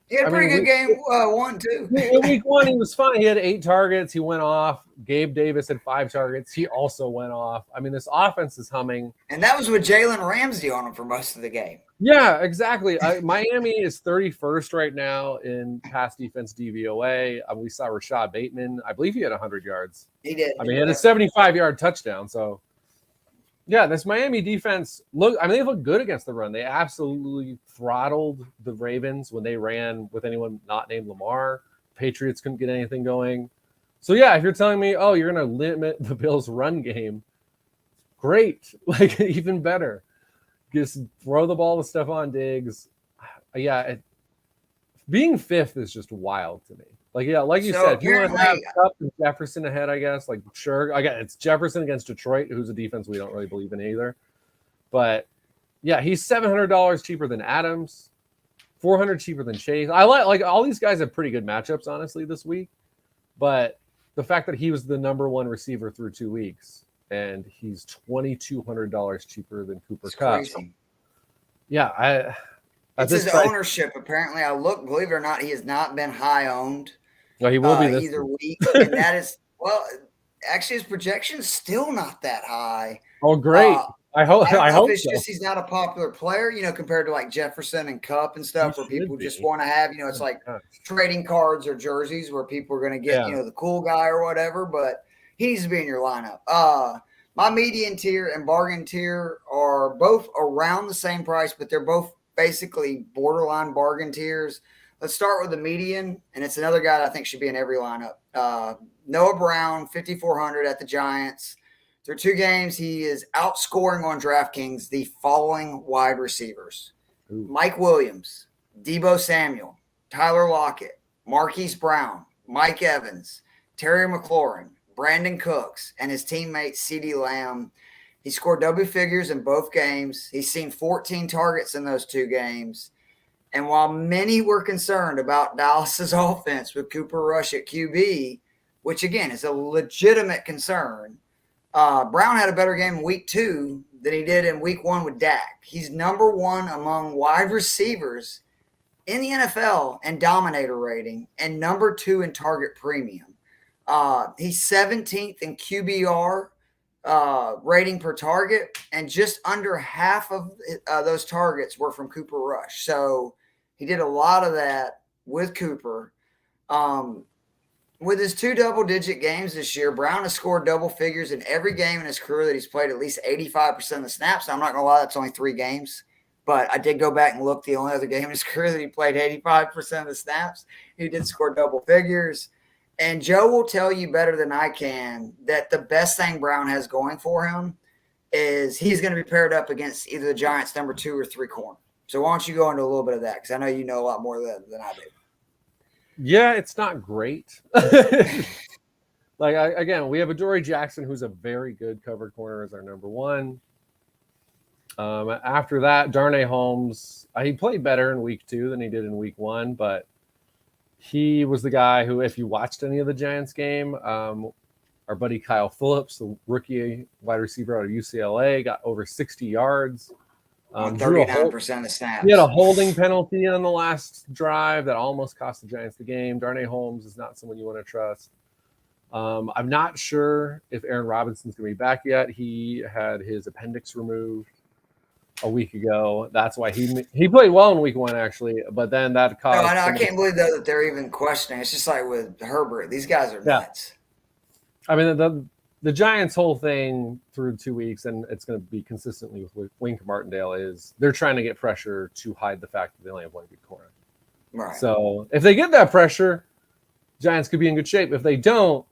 He had a pretty good game 1, too. In week 1, he was fine. He had 8 targets. He went off. Gabe Davis had 5 targets. He also went off. I mean, this offense is humming. And that was with Jalen Ramsey on him for most of the game. Yeah, exactly. Miami is 31st right now in pass defense DVOA. We saw Rashad Bateman. I believe he had 100 yards. He did. I mean, he had a 75-yard touchdown. So, yeah, this Miami defense, they look good against the run. They absolutely throttled the Ravens when they ran with anyone not named Lamar. Patriots couldn't get anything going. So, yeah, if you're telling me, oh, you're going to limit the Bills' run game, great. Like, even better. Just throw the ball to Stefon Diggs. Yeah, being 5th is just wild to me. Like you said, if you want to have Kupp and Jefferson ahead, I guess, like, sure. Again, it's Jefferson against Detroit, who's a defense we don't really believe in either. But, yeah, he's $700 cheaper than Adams, $400 cheaper than Chase. I like all these guys have pretty good matchups, honestly, this week. But the fact that he was the number 1 receiver through 2 weeks, and he's $2,200 cheaper than Cooper Kupp. Yeah, it's his ownership. Apparently, believe it or not, he has not been high owned. No, he will be this either week, and that is actually his projection's still not that high. Oh, great! I hope it's just he's not a popular player, compared to like Jefferson and Kupp and stuff, where people just want to have, it's like trading cards or jerseys where people are going to get, the cool guy or whatever. But he needs to be in your lineup. My median tier and bargain tier are both around the same price, but they're both basically borderline bargain tiers. Let's start with the median, and it's another guy that I think should be in every lineup. Noah Brown, 5,400 at the Giants. Through 2 games, he is outscoring on DraftKings the following wide receivers. Ooh. Mike Williams, Deebo Samuel, Tyler Lockett, Marquise Brown, Mike Evans, Terry McLaurin, Brandon Cooks, and his teammate CeeDee Lamb. He scored double figures in both games. He's seen 14 targets in those 2 games. And while many were concerned about Dallas's offense with Cooper Rush at QB, which, again, is a legitimate concern, Brown had a better game in week 2 than he did in week 1 with Dak. He's number 1 among wide receivers in the NFL in dominator rating and number 2 in target premium. He's 17th in QBR rating per target, and just under half of those targets were from Cooper Rush. So he did a lot of that with Cooper. With his 2 double-digit games this year, Brown has scored double figures in every game in his career that he's played at least 85% of the snaps. Now, I'm not going to lie, that's only 3 games. But I did go back and look. The only other game in his career that he played 85% of the snaps, he did score double figures. And Joe will tell you better than I can that the best thing Brown has going for him is he's going to be paired up against either the Giants' number 2 or 3 corner. So why don't you go into a little bit of that? Because I know you know a lot more than I do. Yeah, it's not great. Again, we have Adoree Jackson, who's a very good cover corner as our number 1. After that, Darnay Holmes, he played better in week 2 than he did in week 1, but he was the guy who, if you watched any of the Giants game, our buddy Kyle Phillips, the rookie wide receiver out of UCLA, got over 60 yards. 39% of snaps. He had a holding penalty on the last drive that almost cost the Giants the game. Darnay Holmes is not someone you want to trust. I'm not sure if Aaron Robinson's going to be back yet. He had his appendix removed a week ago. That's why he played well in week 1, actually, but then that caused. No, I can't believe though that they're even questioning. It's just like with Herbert; these guys are nuts. I mean, the Giants' whole thing through 2 weeks, and it's going to be consistently with Wink Martindale, is they're trying to get pressure to hide the fact that they only have 1 good corner. Right. So if they get that pressure, Giants could be in good shape. If they don't,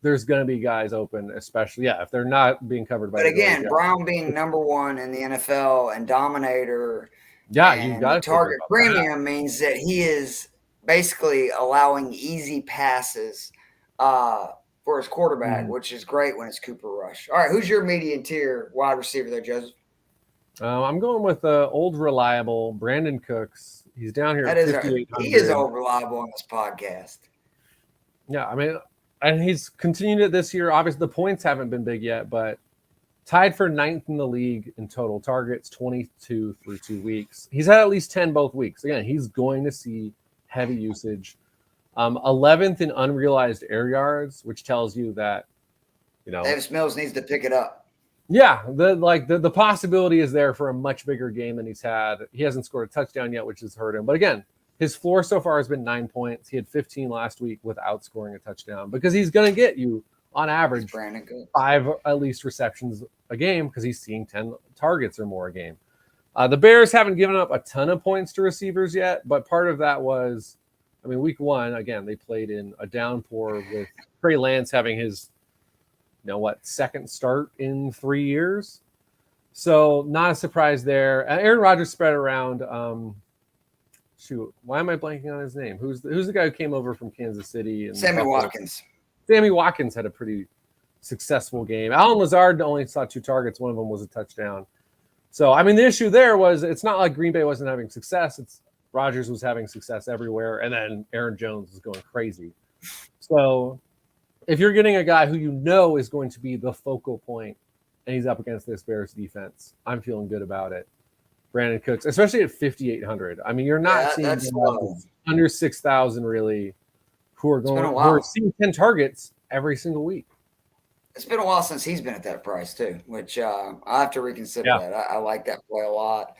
there's going to be guys open, especially, if they're not being covered by. But again, Brown being number 1 in the NFL and dominator, you got target premium means that he is basically allowing easy passes for his quarterback, which is great when it's Cooper Rush. All right, who's your median tier wide receiver there, Joseph? I'm going with old reliable Brandon Cooks. He's down here. He is old reliable on this podcast. Yeah, I mean. And he's continued it this year. Obviously, the points haven't been big yet, but tied for 9th in the league in total targets, 22 through 2 weeks. He's had at least 10 both weeks. Again, he's going to see heavy usage. 11th in unrealized air yards, which tells you that, Davis Mills needs to pick it up. Yeah, the possibility is there for a much bigger game than he's had. He hasn't scored a touchdown yet, which has hurt him. But again, his floor so far has been 9 points. He had 15 last week without scoring a touchdown because he's going to get you, on average, 5 at least receptions a game because he's seeing 10 targets or more a game. The Bears haven't given up a ton of points to receivers yet, but part of that was, week 1, again, they played in a downpour with Trey Lance having his, second start in 3 years. So not a surprise there. Aaron Rodgers spread around. Why am I blanking on his name? Who's the guy who came over from Kansas City? Sammy Watkins. Sammy Watkins had a pretty successful game. Allen Lazard only saw 2 targets. One of them was a touchdown. So, the issue there was it's not like Green Bay wasn't having success. It's Rodgers was having success everywhere, and then Aaron Jones was going crazy. So if you're getting a guy who is going to be the focal point and he's up against this Bears defense, I'm feeling good about it. Brandon Cooks, especially at 5,800. You're not seeing under 6,000 really who are seeing 10 targets every single week. It's been a while since he's been at that price too, which I have to reconsider that. I like that play a lot.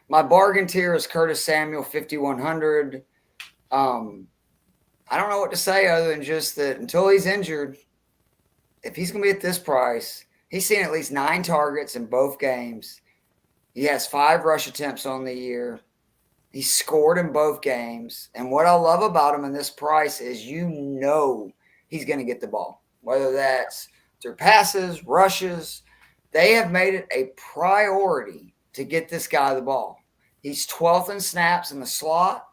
My bargain tier is Curtis Samuel, 5,100. I don't know what to say other than just that until he's injured, if he's going to be at this price, he's seen at least 9 targets in both games. He has 5 rush attempts on the year. He scored in both games. And what I love about him in this price is he's going to get the ball, whether that's through passes, rushes. They have made it a priority to get this guy the ball. He's 12th in snaps in the slot.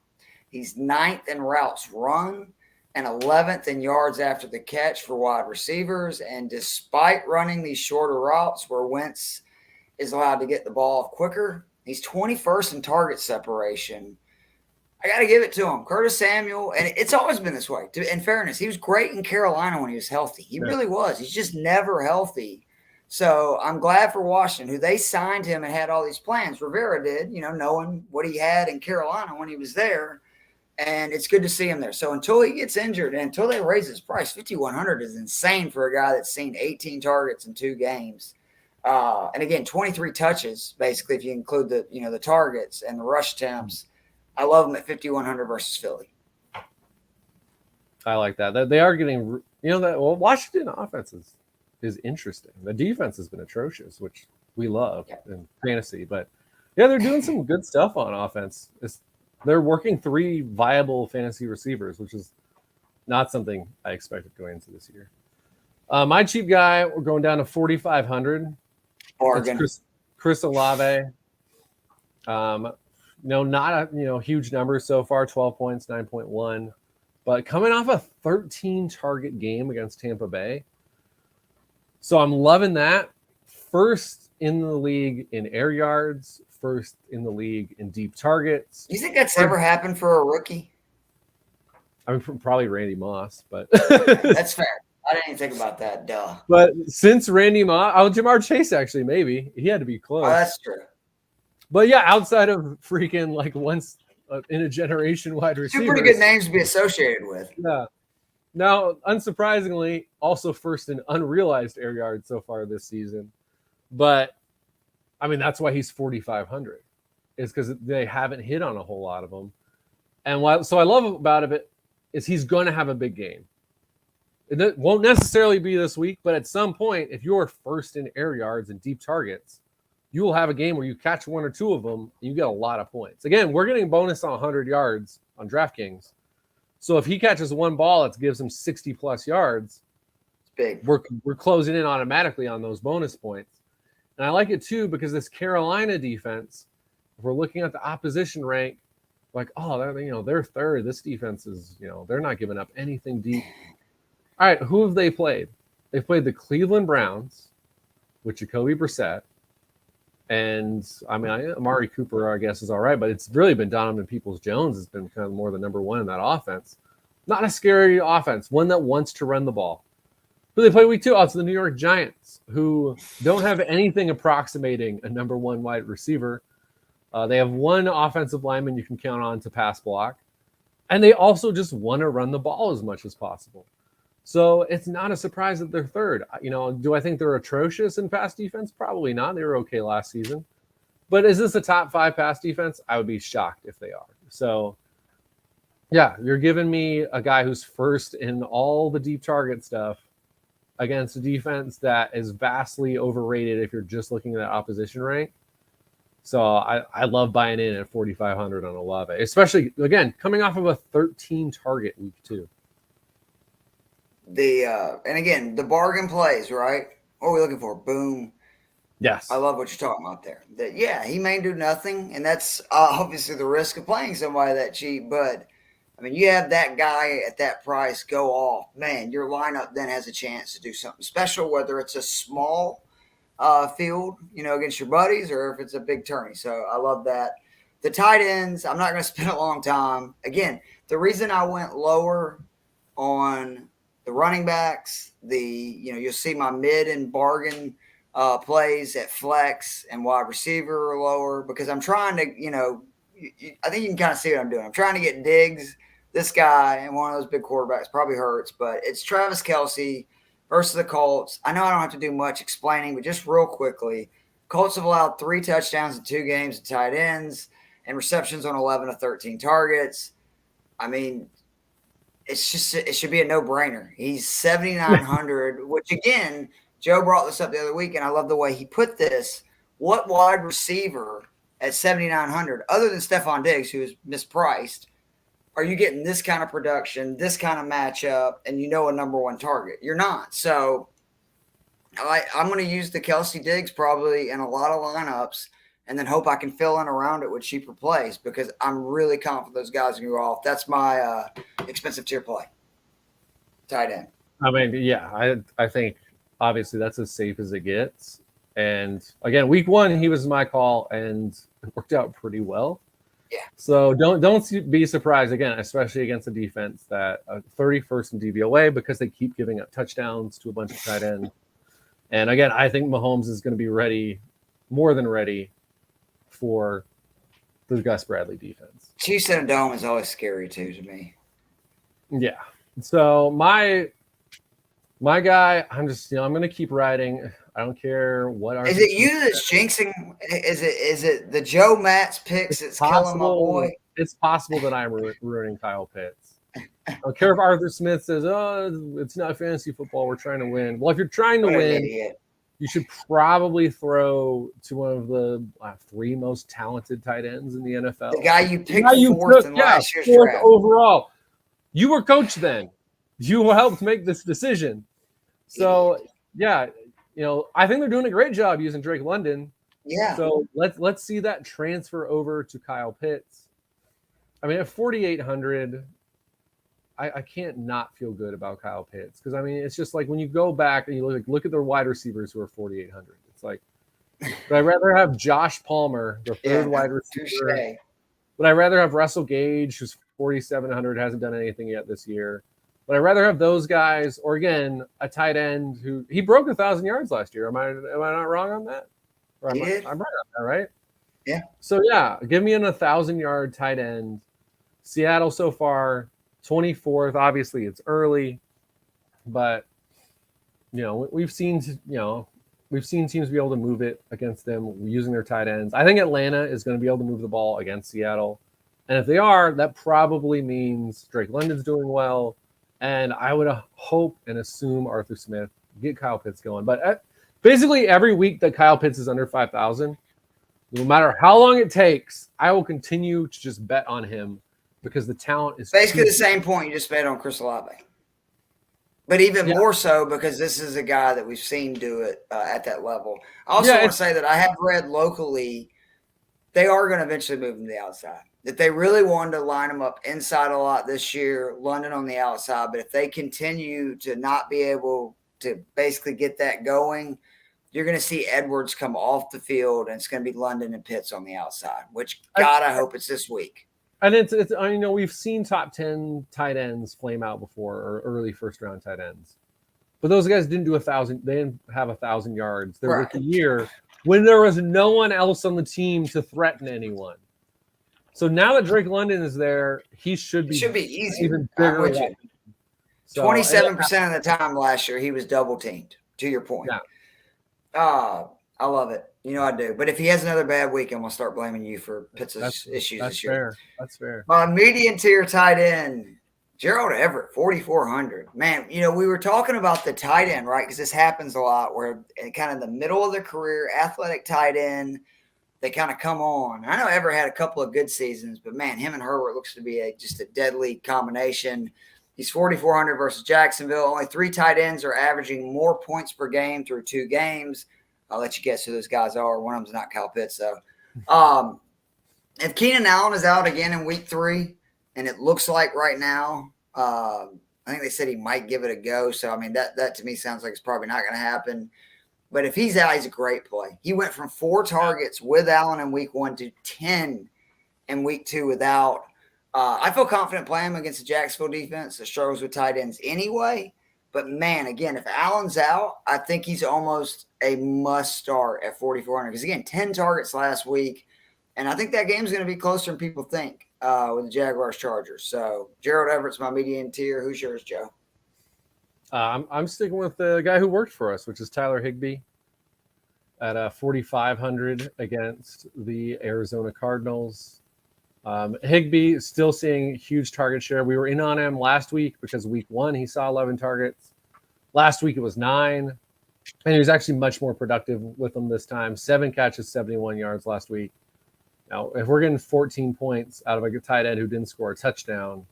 He's 9th in routes run and 11th in yards after the catch for wide receivers. And despite running these shorter routes where Wentz is allowed to get the ball quicker, he's 21st in target separation. I got to give it to him. Curtis Samuel, and it's always been this way. In fairness, he was great in Carolina when he was healthy. He really was. He's just never healthy. So I'm glad for Washington, who they signed him and had all these plans. Rivera did, knowing what he had in Carolina when he was there. And it's good to see him there. So until he gets injured and until they raise his price, 5,100 is insane for a guy that's seen 18 targets in 2 games. And again, 23 touches, basically, if you include the targets and the rush attempts. I love him at 5,100 versus Philly. I like that. They are getting, Washington offense is interesting. The defense has been atrocious, which we love in fantasy. But yeah, they're doing some good stuff on offense. They're working 3 viable fantasy receivers, which is not something I expected going into this year. My cheap guy, we're going down to 4,500. Bargain. It's Chris Olave. Not a huge number so far, 12 points, 9.1. But coming off a 13 target game against Tampa Bay. So I'm loving that. First in the league in air yards, first in the league in deep targets. You think that's ever happened for a rookie? I mean, probably Randy Moss, but that's fair. I didn't even think about that. Duh. But since Randy Moss, Jamar Chase actually, maybe he had to be close. Oh, that's true. But yeah, outside of freaking like once in a generation wide receivers. 2 pretty good names to be associated with. Yeah. Now, unsurprisingly, also first in unrealized air yards so far this season. But I mean, that's why he's 4,500. Is because they haven't hit on a whole lot of them. And so I love about it is he's going to have a big game. It won't necessarily be this week, but at some point, if you're first in air yards and deep targets, you will have a game where you catch 1 or 2 of them and you get a lot of points. Again, we're getting bonus on 100 yards on DraftKings. So if he catches 1 ball that gives him 60 plus yards, it's big. We're closing in automatically on those bonus points. And I like it too because this Carolina defense, if we're looking at the opposition rank, like, oh, they're third. This defense is, they're not giving up anything deep. All right, who have they played? They've played the Cleveland Browns with Jacoby Brissett. And, I mean, Amari Cooper, I guess, is all right, but it's really been Donovan Peoples-Jones has been kind of more the number one in that offense. Not a scary offense, one that wants to run the ball. But they play week 2 out to the New York Giants, who don't have anything approximating a number 1 wide receiver. They have 1 offensive lineman you can count on to pass block. And they also just want to run the ball as much as possible. So it's not a surprise that they're third. Do I think they're atrocious in pass defense? Probably not. They were okay last season. But is this a top 5 pass defense? I would be shocked if they are. So, yeah, you're giving me a guy who's first in all the deep target stuff against a defense that is vastly overrated if you're just looking at that opposition rank. So I love buying in at 4,500 on Olave, especially, again, coming off of a 13 target week 2. And again, the bargain plays, right? What are we looking for? Boom. Yes. I love what you're talking about there. He may do nothing, and that's obviously the risk of playing somebody that cheap. But, I mean, you have that guy at that price go off. Man, your lineup then has a chance to do something special, whether it's a small field, against your buddies, or if it's a big tourney. So I love that. The tight ends, I'm not going to spend a long time. Again, the reason I went lower on the running backs, you'll see my mid and bargain plays at flex and wide receiver are lower because I'm trying to, I think you can kind of see what I'm doing. I'm trying to get Diggs, this guy, and one of those big quarterbacks probably hurts, but it's Travis Kelce versus the Colts. I know I don't have to do much explaining, but just real quickly, Colts have allowed 3 touchdowns in 2 games to tight ends and receptions on 11 of 13 targets. I mean, it should be a no-brainer. He's 7,900, which, again, Joe brought this up the other week, and I love the way he put this. What wide receiver at 7,900, other than Stefon Diggs, who is mispriced, are you getting this kind of production, this kind of matchup, and a number 1 target? You're not. So I'm going to use the Kelce Diggs probably in a lot of lineups and then hope I can fill in around it with cheaper plays because I'm really confident those guys can go off. That's my expensive tier play. Tight end. I mean, yeah, I think obviously that's as safe as it gets. And again, week 1, he was my call and it worked out pretty well. Yeah. So don't be surprised, again, especially against a defense that 31st in DVOA because they keep giving up touchdowns to a bunch of tight ends. And again, I think Mahomes is going to be ready, more than ready, for the Gus Bradley defense. Chiefs in a dome is always scary too to me. Yeah. So my guy, I'm just I'm going to keep riding. I don't care what. Is it you that's jinxing? Is it the Joe Matz picks that's killing my boy? It's possible that I'm ruining Kyle Pitts. I don't care if Arthur Smith says, "Oh, it's not fantasy football. We're trying to win." Well, if you're trying to What an win, idiot. you should probably throw to one of the 3 most talented tight ends in the NFL. The guy you picked Now you fourth took, in last year's fourth draft. overall. You were coach then. You helped make this decision. So yeah, I think they're doing a great job using Drake London. Yeah. So let's see that transfer over to Kyle Pitts. I mean, at 4,800, I can't not feel good about Kyle Pitts because I mean it's just like when you go back and you look at the wide receivers who are 4,800. It's like, would I rather have Josh Palmer, the third wide receiver? Touché. Would I rather have Russell Gage, who's 4,700, hasn't done anything yet this year? Would I rather have those guys, or again, a tight end who he broke 1,000 yards last year? Am I not wrong on that? Or I'm right on that, right? Yeah. So yeah, give me an 1,000-yard tight end. Seattle so far 24th. Obviously, it's early, but we've seen teams be able to move it against them using their tight ends. I think Atlanta is going to be able to move the ball against Seattle, and if they are, that probably means Drake London's doing well. And I would hope and assume Arthur Smith get Kyle Pitts going. But basically every week that Kyle Pitts is under 5,000, no matter how long it takes, I will continue to just bet on him because the talent is basically the same point you just bet on Chris Olave. But even more so because this is a guy that we've seen do it at that level. I also want to say that I have read locally they are going to eventually move him to the outside. That they really wanted to line him up inside a lot this year, London on the outside. But if they continue to not be able to basically get that going, you're going to see Edwards come off the field, and it's going to be London and Pitts on the outside, which, God, I hope it's this week. And it's we've seen top 10 tight ends flame out before, or early first-round tight ends. But those guys didn't do 1,000. They didn't have 1,000 yards their rookie year when there was no one else on the team to threaten anyone. So now that Drake London is there, he should be easy. Even bigger. So, 27% of the time last year, he was double teamed. To your point, I love it. I do. But if he has another bad week, I'm gonna start blaming you for Pitts' issues this year. That's fair. My median tier tight end, Gerald Everett, 4,400. Man, we were talking about the tight end, right? Because this happens a lot where kind of the middle of their career, athletic tight end, they kind of come on. I know Everett had a couple of good seasons, but man, him and Herbert looks to be just a deadly combination. He's 4,400 versus Jacksonville. Only 3 tight ends are averaging more points per game through 2 games. I'll let you guess who those guys are. One of them's not Kyle Pitts, though. If Keenan Allen is out again in week 3, and it looks like right now, I think they said he might give it a go. So, I mean, that to me sounds like it's probably not going to happen. But if he's out, he's a great play. He went from 4 targets with Allen in week 1 to 10 in week 2 without. I feel confident playing him against the Jacksonville defense that struggles with tight ends anyway. But, man, again, if Allen's out, I think he's almost a must start at 4,400. Because, again, 10 targets last week. And I think that game's going to be closer than people think with the Jaguars-Chargers. So, Gerald Everett's my median tier. Who's yours, Joe? I'm sticking with the guy who worked for us, which is Tyler Higbee at 4,500 against the Arizona Cardinals. Higbee is still seeing huge target share. We were in on him last week because week 1 he saw 11 targets. Last week it was 9, and he was actually much more productive with them this time. 7 catches, 71 yards last week. Now, if we're getting 14 points out of a tight end who didn't score a touchdown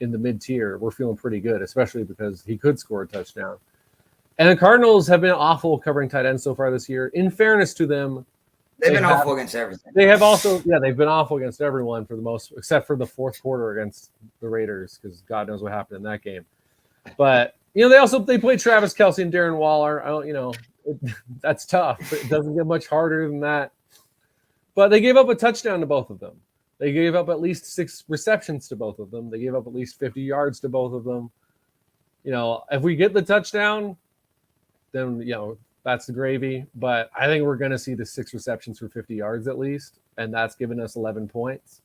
in the mid-tier, we're feeling pretty good, especially because he could score a touchdown. And the Cardinals have been awful covering tight ends so far this year. In fairness to them, they've been awful against everything. They have also, they've been awful against everyone for the most, except for the fourth quarter against the Raiders, because God knows what happened in that game. But they played Travis Kelce and Darren Waller. That's tough. It doesn't get much harder than that. But they gave up a touchdown to both of them. They gave up at least 6 receptions to both of them. They gave up at least 50 yards to both of them. If we get the touchdown, then, that's the gravy. But I think we're going to see the 6 receptions for 50 yards at least, and that's given us 11 points.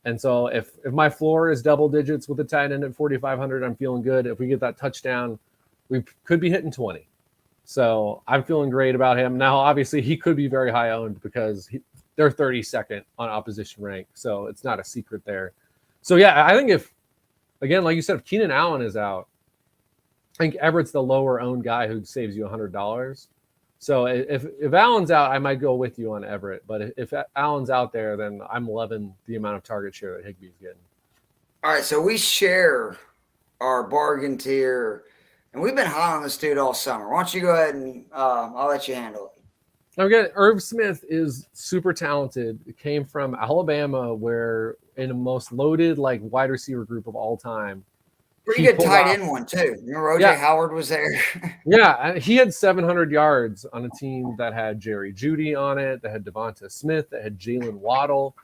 And so if my floor is double digits with a tight end at 4,500, I'm feeling good. If we get that touchdown, we could be hitting 20. So I'm feeling great about him. Now, obviously, he could be very high owned because they're 32nd on opposition rank, so it's not a secret there. So, yeah, I think if again, like you said, if Keenan Allen is out, I think Everett's the lower owned guy who saves you $100. So if Allen's out, I might go with you on Everett. But if Allen's out there, then I'm loving the amount of target share that Higbee's getting. All right, so we share our bargain tier, and we've been high on this dude all summer. Why don't you go ahead and I'll let you handle it. Again, Irv Smith is super talented. It came from Alabama, where in the most loaded like wide receiver group of all time. Pretty good tight end one too. Remember OJ Howard was there? Yeah, he had 700 yards on a team that had Jerry Jeudy on it, that had Devonta Smith, that had Jalen Waddle.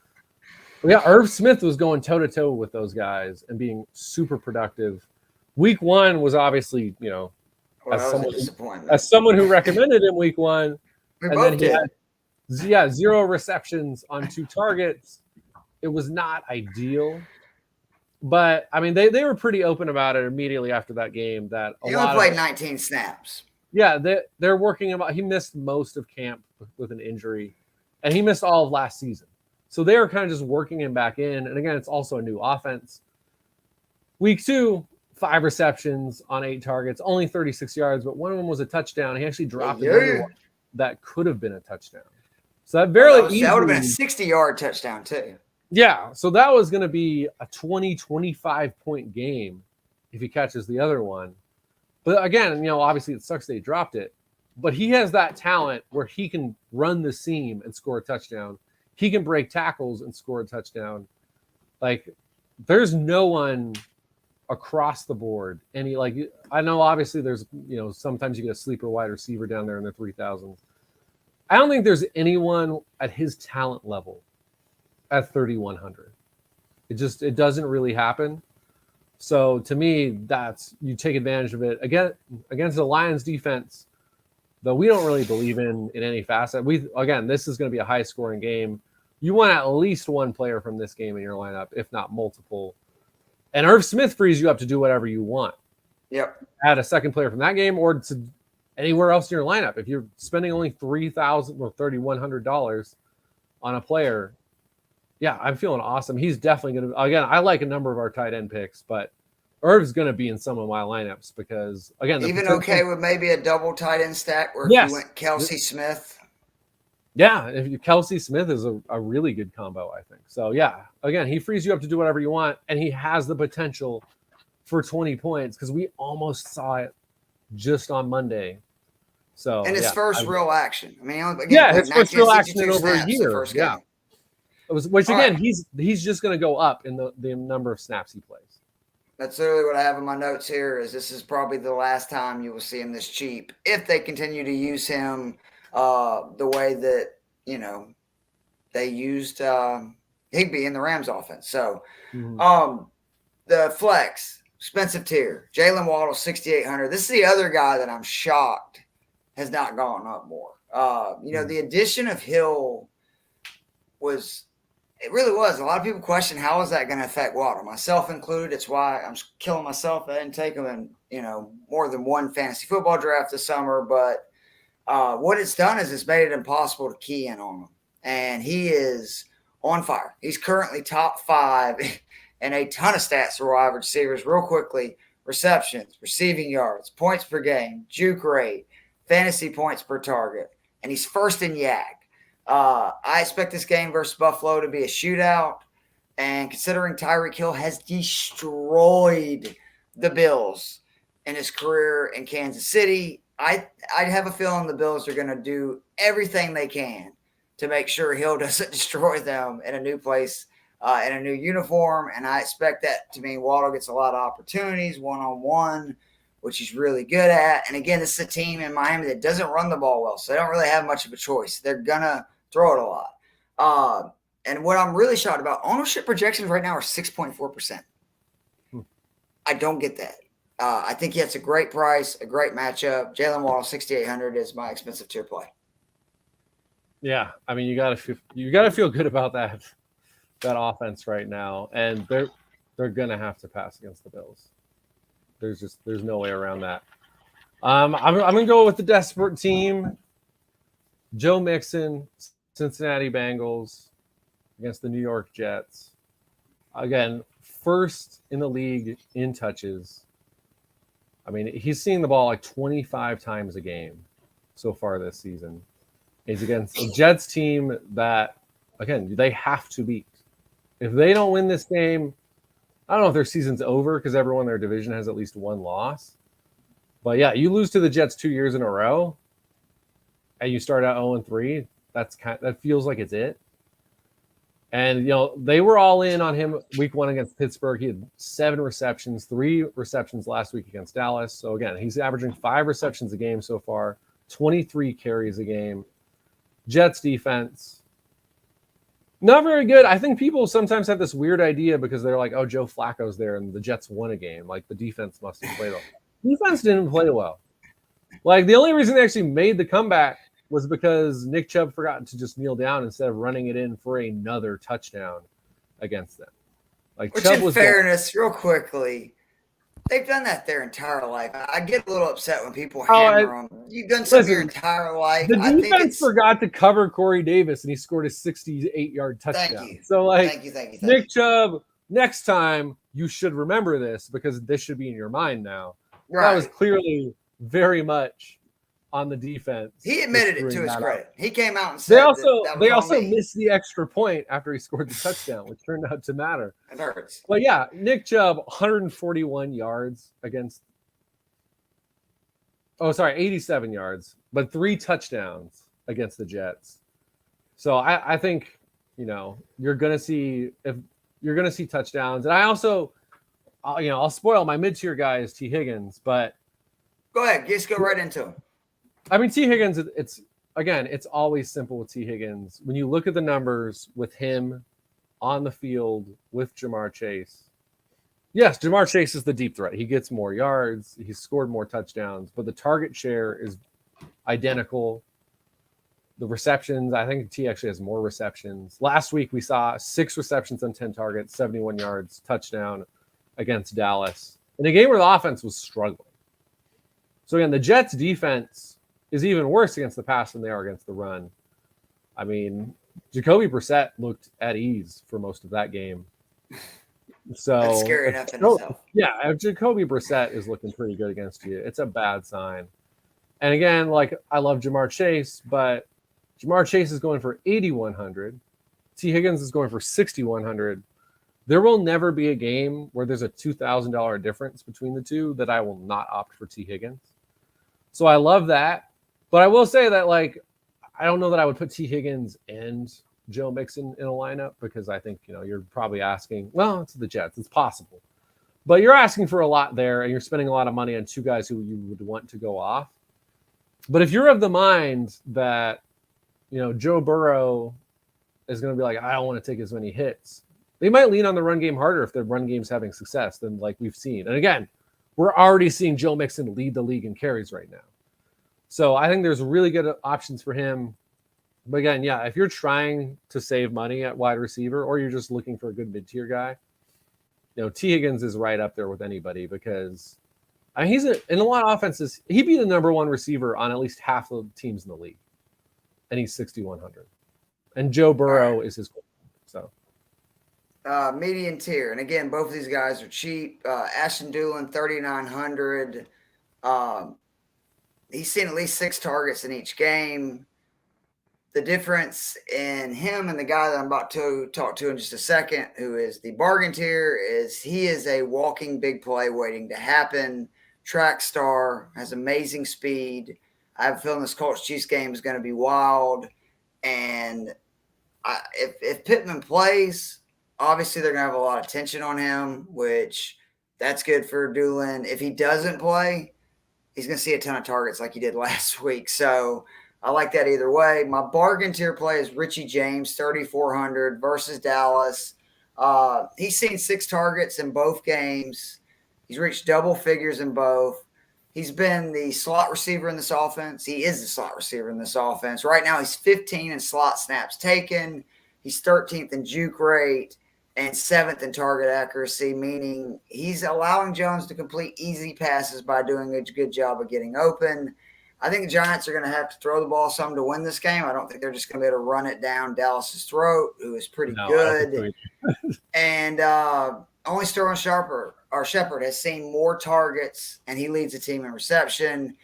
Yeah, Irv Smith was going toe-to-toe with those guys and being super productive. Week 1 was obviously, as someone who recommended him week 1. We both did. He had 0 receptions on 2 targets. It was not ideal. But, I mean, they were pretty open about it immediately after that game. That he only played 19 snaps. Yeah, they're working about. He missed most of camp with an injury, and he missed all of last season. So they were kind of just working him back in. And again, it's also a new offense. Week 2, 5 receptions on 8 targets, only 36 yards, but one of them was a touchdown. He actually dropped another one that could have been a touchdown. So that barely that would have been a 60-yard touchdown too. Yeah, so that was going to be a 25-point game if he catches the other one. But again, obviously it sucks they dropped it. But he has that talent where he can run the seam and score a touchdown. He can break tackles and score a touchdown. Like, there's no one across the board. I know obviously there's, sometimes you get a sleeper wide receiver down there in the 3,000s. I don't think there's anyone at his talent level at 3,100. It doesn't really happen. So to me, you take advantage of it against the Lions defense, though we don't really believe in any facet. This is going to be a high scoring game. You want at least one player from this game in your lineup, if not multiple. And Irv Smith frees you up to do whatever you want. Yep. Add a second player from that game or to anywhere else in your lineup. If you're spending only $3,000 or $3,100 on a player, yeah, I'm feeling awesome. He's definitely going to – again, I like a number of our tight end picks, but Irv's going to be in some of my lineups because, again – even okay with maybe a double tight end stack where if you went Kelsey Smith. Yeah, Kelsey Smith is a really good combo, I think. So, yeah, again, he frees you up to do whatever you want, and he has the potential for 20 points because we almost saw it just on Monday. So, and his first real action. I mean, his first real action in over a year. Yeah. He's just going to go up in the number of snaps he plays. That's literally what I have in my notes here is this is probably the last time you will see him this cheap if they continue to use him the way that, they used Higbee in the Rams offense. So the flex, expensive tier, Jalen Waddle, 6,800. This is the other guy that I'm shocked has not gone up more. The addition of Hill it really was. A lot of people question how is that going to affect Waddle, myself included. It's why I'm killing myself. I didn't take him in, more than one fantasy football draft this summer. But what it's done is it's made it impossible to key in on him. And he is on fire. He's currently top 5 and a ton of stats for wide receivers. Real quickly, receptions, receiving yards, points per game, juke rate, fantasy points per target. And he's first in YAG. I expect this game versus Buffalo to be a shootout. And considering Tyreek Hill has destroyed the Bills in his career in Kansas City, I have a feeling the Bills are going to do everything they can to make sure Hill doesn't destroy them in a new place, in a new uniform. And I expect that to mean Waddle gets a lot of opportunities one-on-one, which he's really good at. And again, this is a team in Miami that doesn't run the ball well, so they don't really have much of a choice. They're going to throw it a lot. And what I'm really shocked about, ownership projections right now are 6.4%. I don't get that. I think he has a great price, a great matchup. Jalen Waddle, 6,800 is my expensive tier play. Yeah, I mean, you gotta feel good about that offense right now, and they're gonna have to pass against the Bills. There's no way around that. I'm gonna go with the desperate team. Joe Mixon, Cincinnati Bengals against the New York Jets. Again, first in the league in touches. I mean, he's seeing the ball like 25 times a game so far this season. He's against a Jets team that, again, they have to beat. If they don't win this game, I don't know if their season's over because everyone in their division has at least one loss. But yeah, you lose to the Jets 2 years in a row, and you start out 0-3. That feels like it's it. And they were all in on him week 1 against Pittsburgh. He had 7 receptions, 3 receptions last week against Dallas. So again, he's averaging 5 receptions a game so far, 23 carries a game. Jets defense, not very good. I think people sometimes have this weird idea because they're like, oh, Joe Flacco's there and the Jets won a game. Like, the defense must have played well. Defense didn't play well. Like, the only reason they actually made the comeback was because Nick Chubb forgot to just kneel down instead of running it in for another touchdown against them. Like, which, Chubb in fairness, real quickly, they've done that their entire life. I get a little upset when people hammer them. You've done something your entire life. The defense forgot to cover Corey Davis, and he scored a 68-yard touchdown. Thank you. So, like, thank you. Nick Chubb, next time you should remember this because this should be in your mind now. Right. That was clearly very much on the defense. He admitted it to his credit. He came out and said they also missed the extra point after he scored the touchdown, which turned out to matter. It hurts. But yeah, Nick Chubb, 141 yards against 87 yards, but 3 touchdowns against the Jets. So I think, you're gonna see touchdowns. And I also I'll spoil my mid-tier guy is T. Higgins, but go ahead, just go right into him. I mean, T. Higgins, it's always simple with T. Higgins. When you look at the numbers with him on the field with Jamar Chase, yes, Jamar Chase is the deep threat. He gets more yards. He's scored more touchdowns, but the target share is identical. The receptions, I think T actually has more receptions. Last week, we saw 6 receptions on 10 targets, 71 yards, touchdown against Dallas in a game where the offense was struggling. So again, the Jets defense is even worse against the pass than they are against the run. I mean, Jacoby Brissett looked at ease for most of that game. So that's scary enough in itself. Yeah, if Jacoby Brissett is looking pretty good against you, it's a bad sign. And again, like, I love Jamar Chase, but Jamar Chase is going for 8,100. T. Higgins is going for 6,100. There will never be a game where there's a $2,000 difference between the two that I will not opt for T. Higgins. So I love that. But I will say that, like, I don't know that I would put T. Higgins and Joe Mixon in a lineup because I think, you're probably asking, well, it's the Jets. It's possible. But you're asking for a lot there, and you're spending a lot of money on 2 guys who you would want to go off. But if you're of the mind that, Joe Burrow is going to be like, I don't want to take as many hits, they might lean on the run game harder if their run game's having success than like we've seen. And again, we're already seeing Joe Mixon lead the league in carries right now. So I think there's really good options for him. But again, yeah, if you're trying to save money at wide receiver or you're just looking for a good mid-tier guy, T. Higgins is right up there with anybody because he's in a lot of offenses. He'd be the number 1 receiver on at least half of the teams in the league. And he's 6,100. And Joe Burrow is his quarterback. So median tier. And again, both of these guys are cheap. Ashton Dulin, 3,900. He's seen at least 6 targets in each game. The difference in him and the guy that I'm about to talk to in just a second, who is the bargain tier, is he is a walking big play waiting to happen. Track star, has amazing speed. I have a feeling this Colts Chiefs game is going to be wild. And if Pittman plays, obviously they're going to have a lot of tension on him, which that's good for Doolin. If he doesn't play, he's going to see a ton of targets like he did last week. So I like that either way. My bargain tier play is Richie James, 3,400 versus Dallas. He's seen 6 targets in both games. He's reached double figures in both. He's been the slot receiver in this offense. He is the slot receiver in this offense. Right now, he's 15 in slot snaps taken. He's 13th in juke rate and 7th in target accuracy, meaning he's allowing Jones to complete easy passes by doing a good job of getting open. I think the Giants are going to have to throw the ball some to win this game. I don't think they're just going to be able to run it down Dallas's throat, who is pretty good. And only Sterling Shepard has seen more targets, and he leads the team in reception.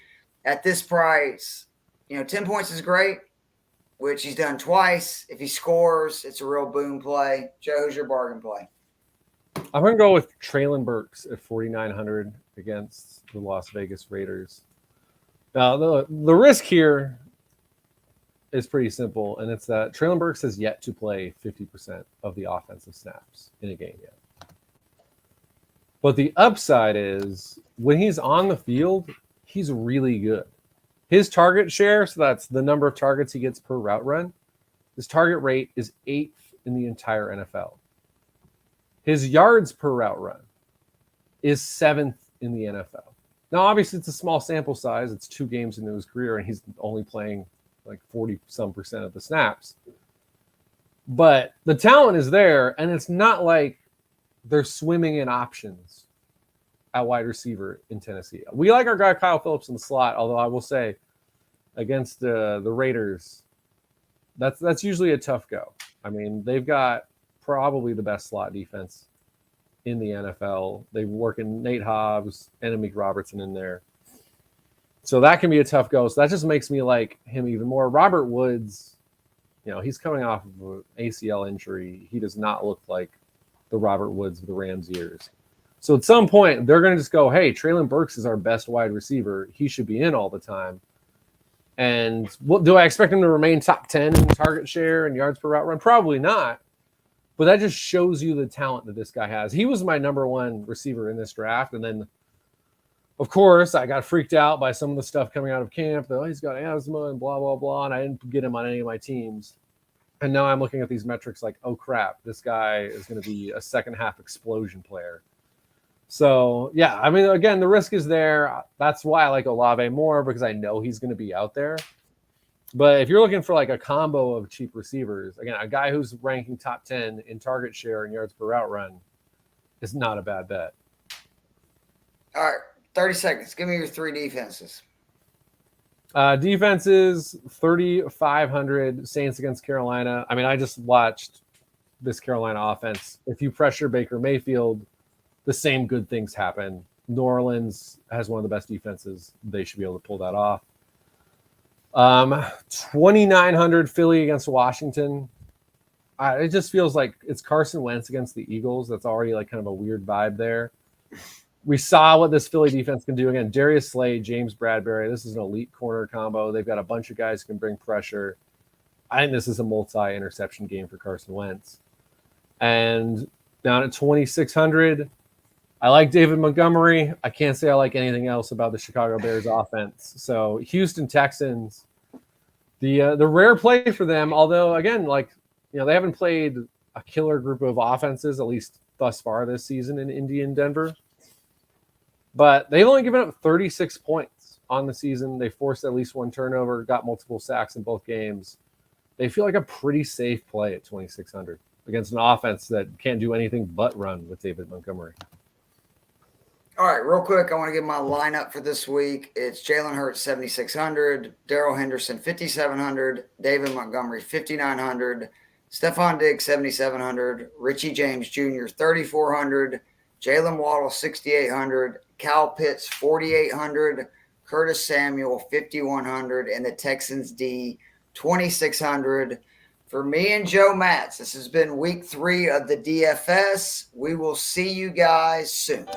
At this price, 10 points is great, which he's done twice. If he scores, it's a real boom play. Joe, who's your bargain play? I'm going to go with Treylon Burks at 4,900 against the Las Vegas Raiders. Now, the risk here is pretty simple, and it's that Treylon Burks has yet to play 50% of the offensive snaps in a game yet. But the upside is when he's on the field, he's really good. His target share, so that's the number of targets he gets per route run, his target rate is 8th in the entire NFL. His yards per route run is 7th in the NFL. Now, obviously, it's a small sample size. It's 2 games into his career, and he's only playing like 40-some% of the snaps. But the talent is there, and it's not like they're swimming in options at wide receiver in Tennessee. We like our guy Kyle Phillips in the slot, although I will say against the Raiders, that's usually a tough go. I mean, they've got probably the best slot defense in the NFL. They work in Nate Hobbs and Amik Robertson in there. So that can be a tough go. So that just makes me like him even more. Robert Woods, he's coming off of an ACL injury. He does not look like the Robert Woods of the Rams years. So at some point, they're going to just go, hey, Treylon Burks is our best wide receiver. He should be in all the time. And do I expect him to remain top 10 in target share and yards per route run? Probably not. But that just shows you the talent that this guy has. He was my number 1 receiver in this draft. And then, of course, I got freaked out by some of the stuff coming out of camp. That, he's got asthma and blah, blah, blah. And I didn't get him on any of my teams. And now I'm looking at these metrics like, oh, crap, this guy is going to be a second-half explosion player. So, yeah, I mean, again, the risk is there. That's why I like Olave more, because I know he's going to be out there. But if you're looking for like a combo of cheap receivers, again, a guy who's ranking top 10 in target share and yards per route run is not a bad bet. All right, 30 seconds. Give me your 3 defenses. Defenses, 3,500, Saints against Carolina. I mean, I just watched this Carolina offense. If you pressure Baker Mayfield, the same good things happen. New Orleans has one of the best defenses. They should be able to pull that off. 2,900 Philly against Washington. It just feels like it's Carson Wentz against the Eagles. That's already like kind of a weird vibe there. We saw what this Philly defense can do. Again, Darius Slade, James Bradbury. This is an elite corner combo. They've got a bunch of guys who can bring pressure. I think this is a multi-interception game for Carson Wentz. And down at 2,600, I like David Montgomery. I can't say I like anything else about the Chicago Bears offense. So Houston Texans, the rare play for them, although, again, they haven't played a killer group of offenses, at least thus far this season in Indy and Denver. But they've only given up 36 points on the season. They forced at least 1 turnover, got multiple sacks in both games. They feel like a pretty safe play at 2,600 against an offense that can't do anything but run with David Montgomery. All right, real quick, I want to give my lineup for this week. It's Jalen Hurts, 7,600, Darrell Henderson, 5,700, David Montgomery, 5,900, Stefon Diggs, 7,700, Richie James Jr., 3,400, Jalen Waddle, 6,800, Kyle Pitts, 4,800, Curtis Samuel, 5,100, and the Texans D, 2,600. For me and Joe Matz, this has been week 3 of the DFS. We will see you guys soon.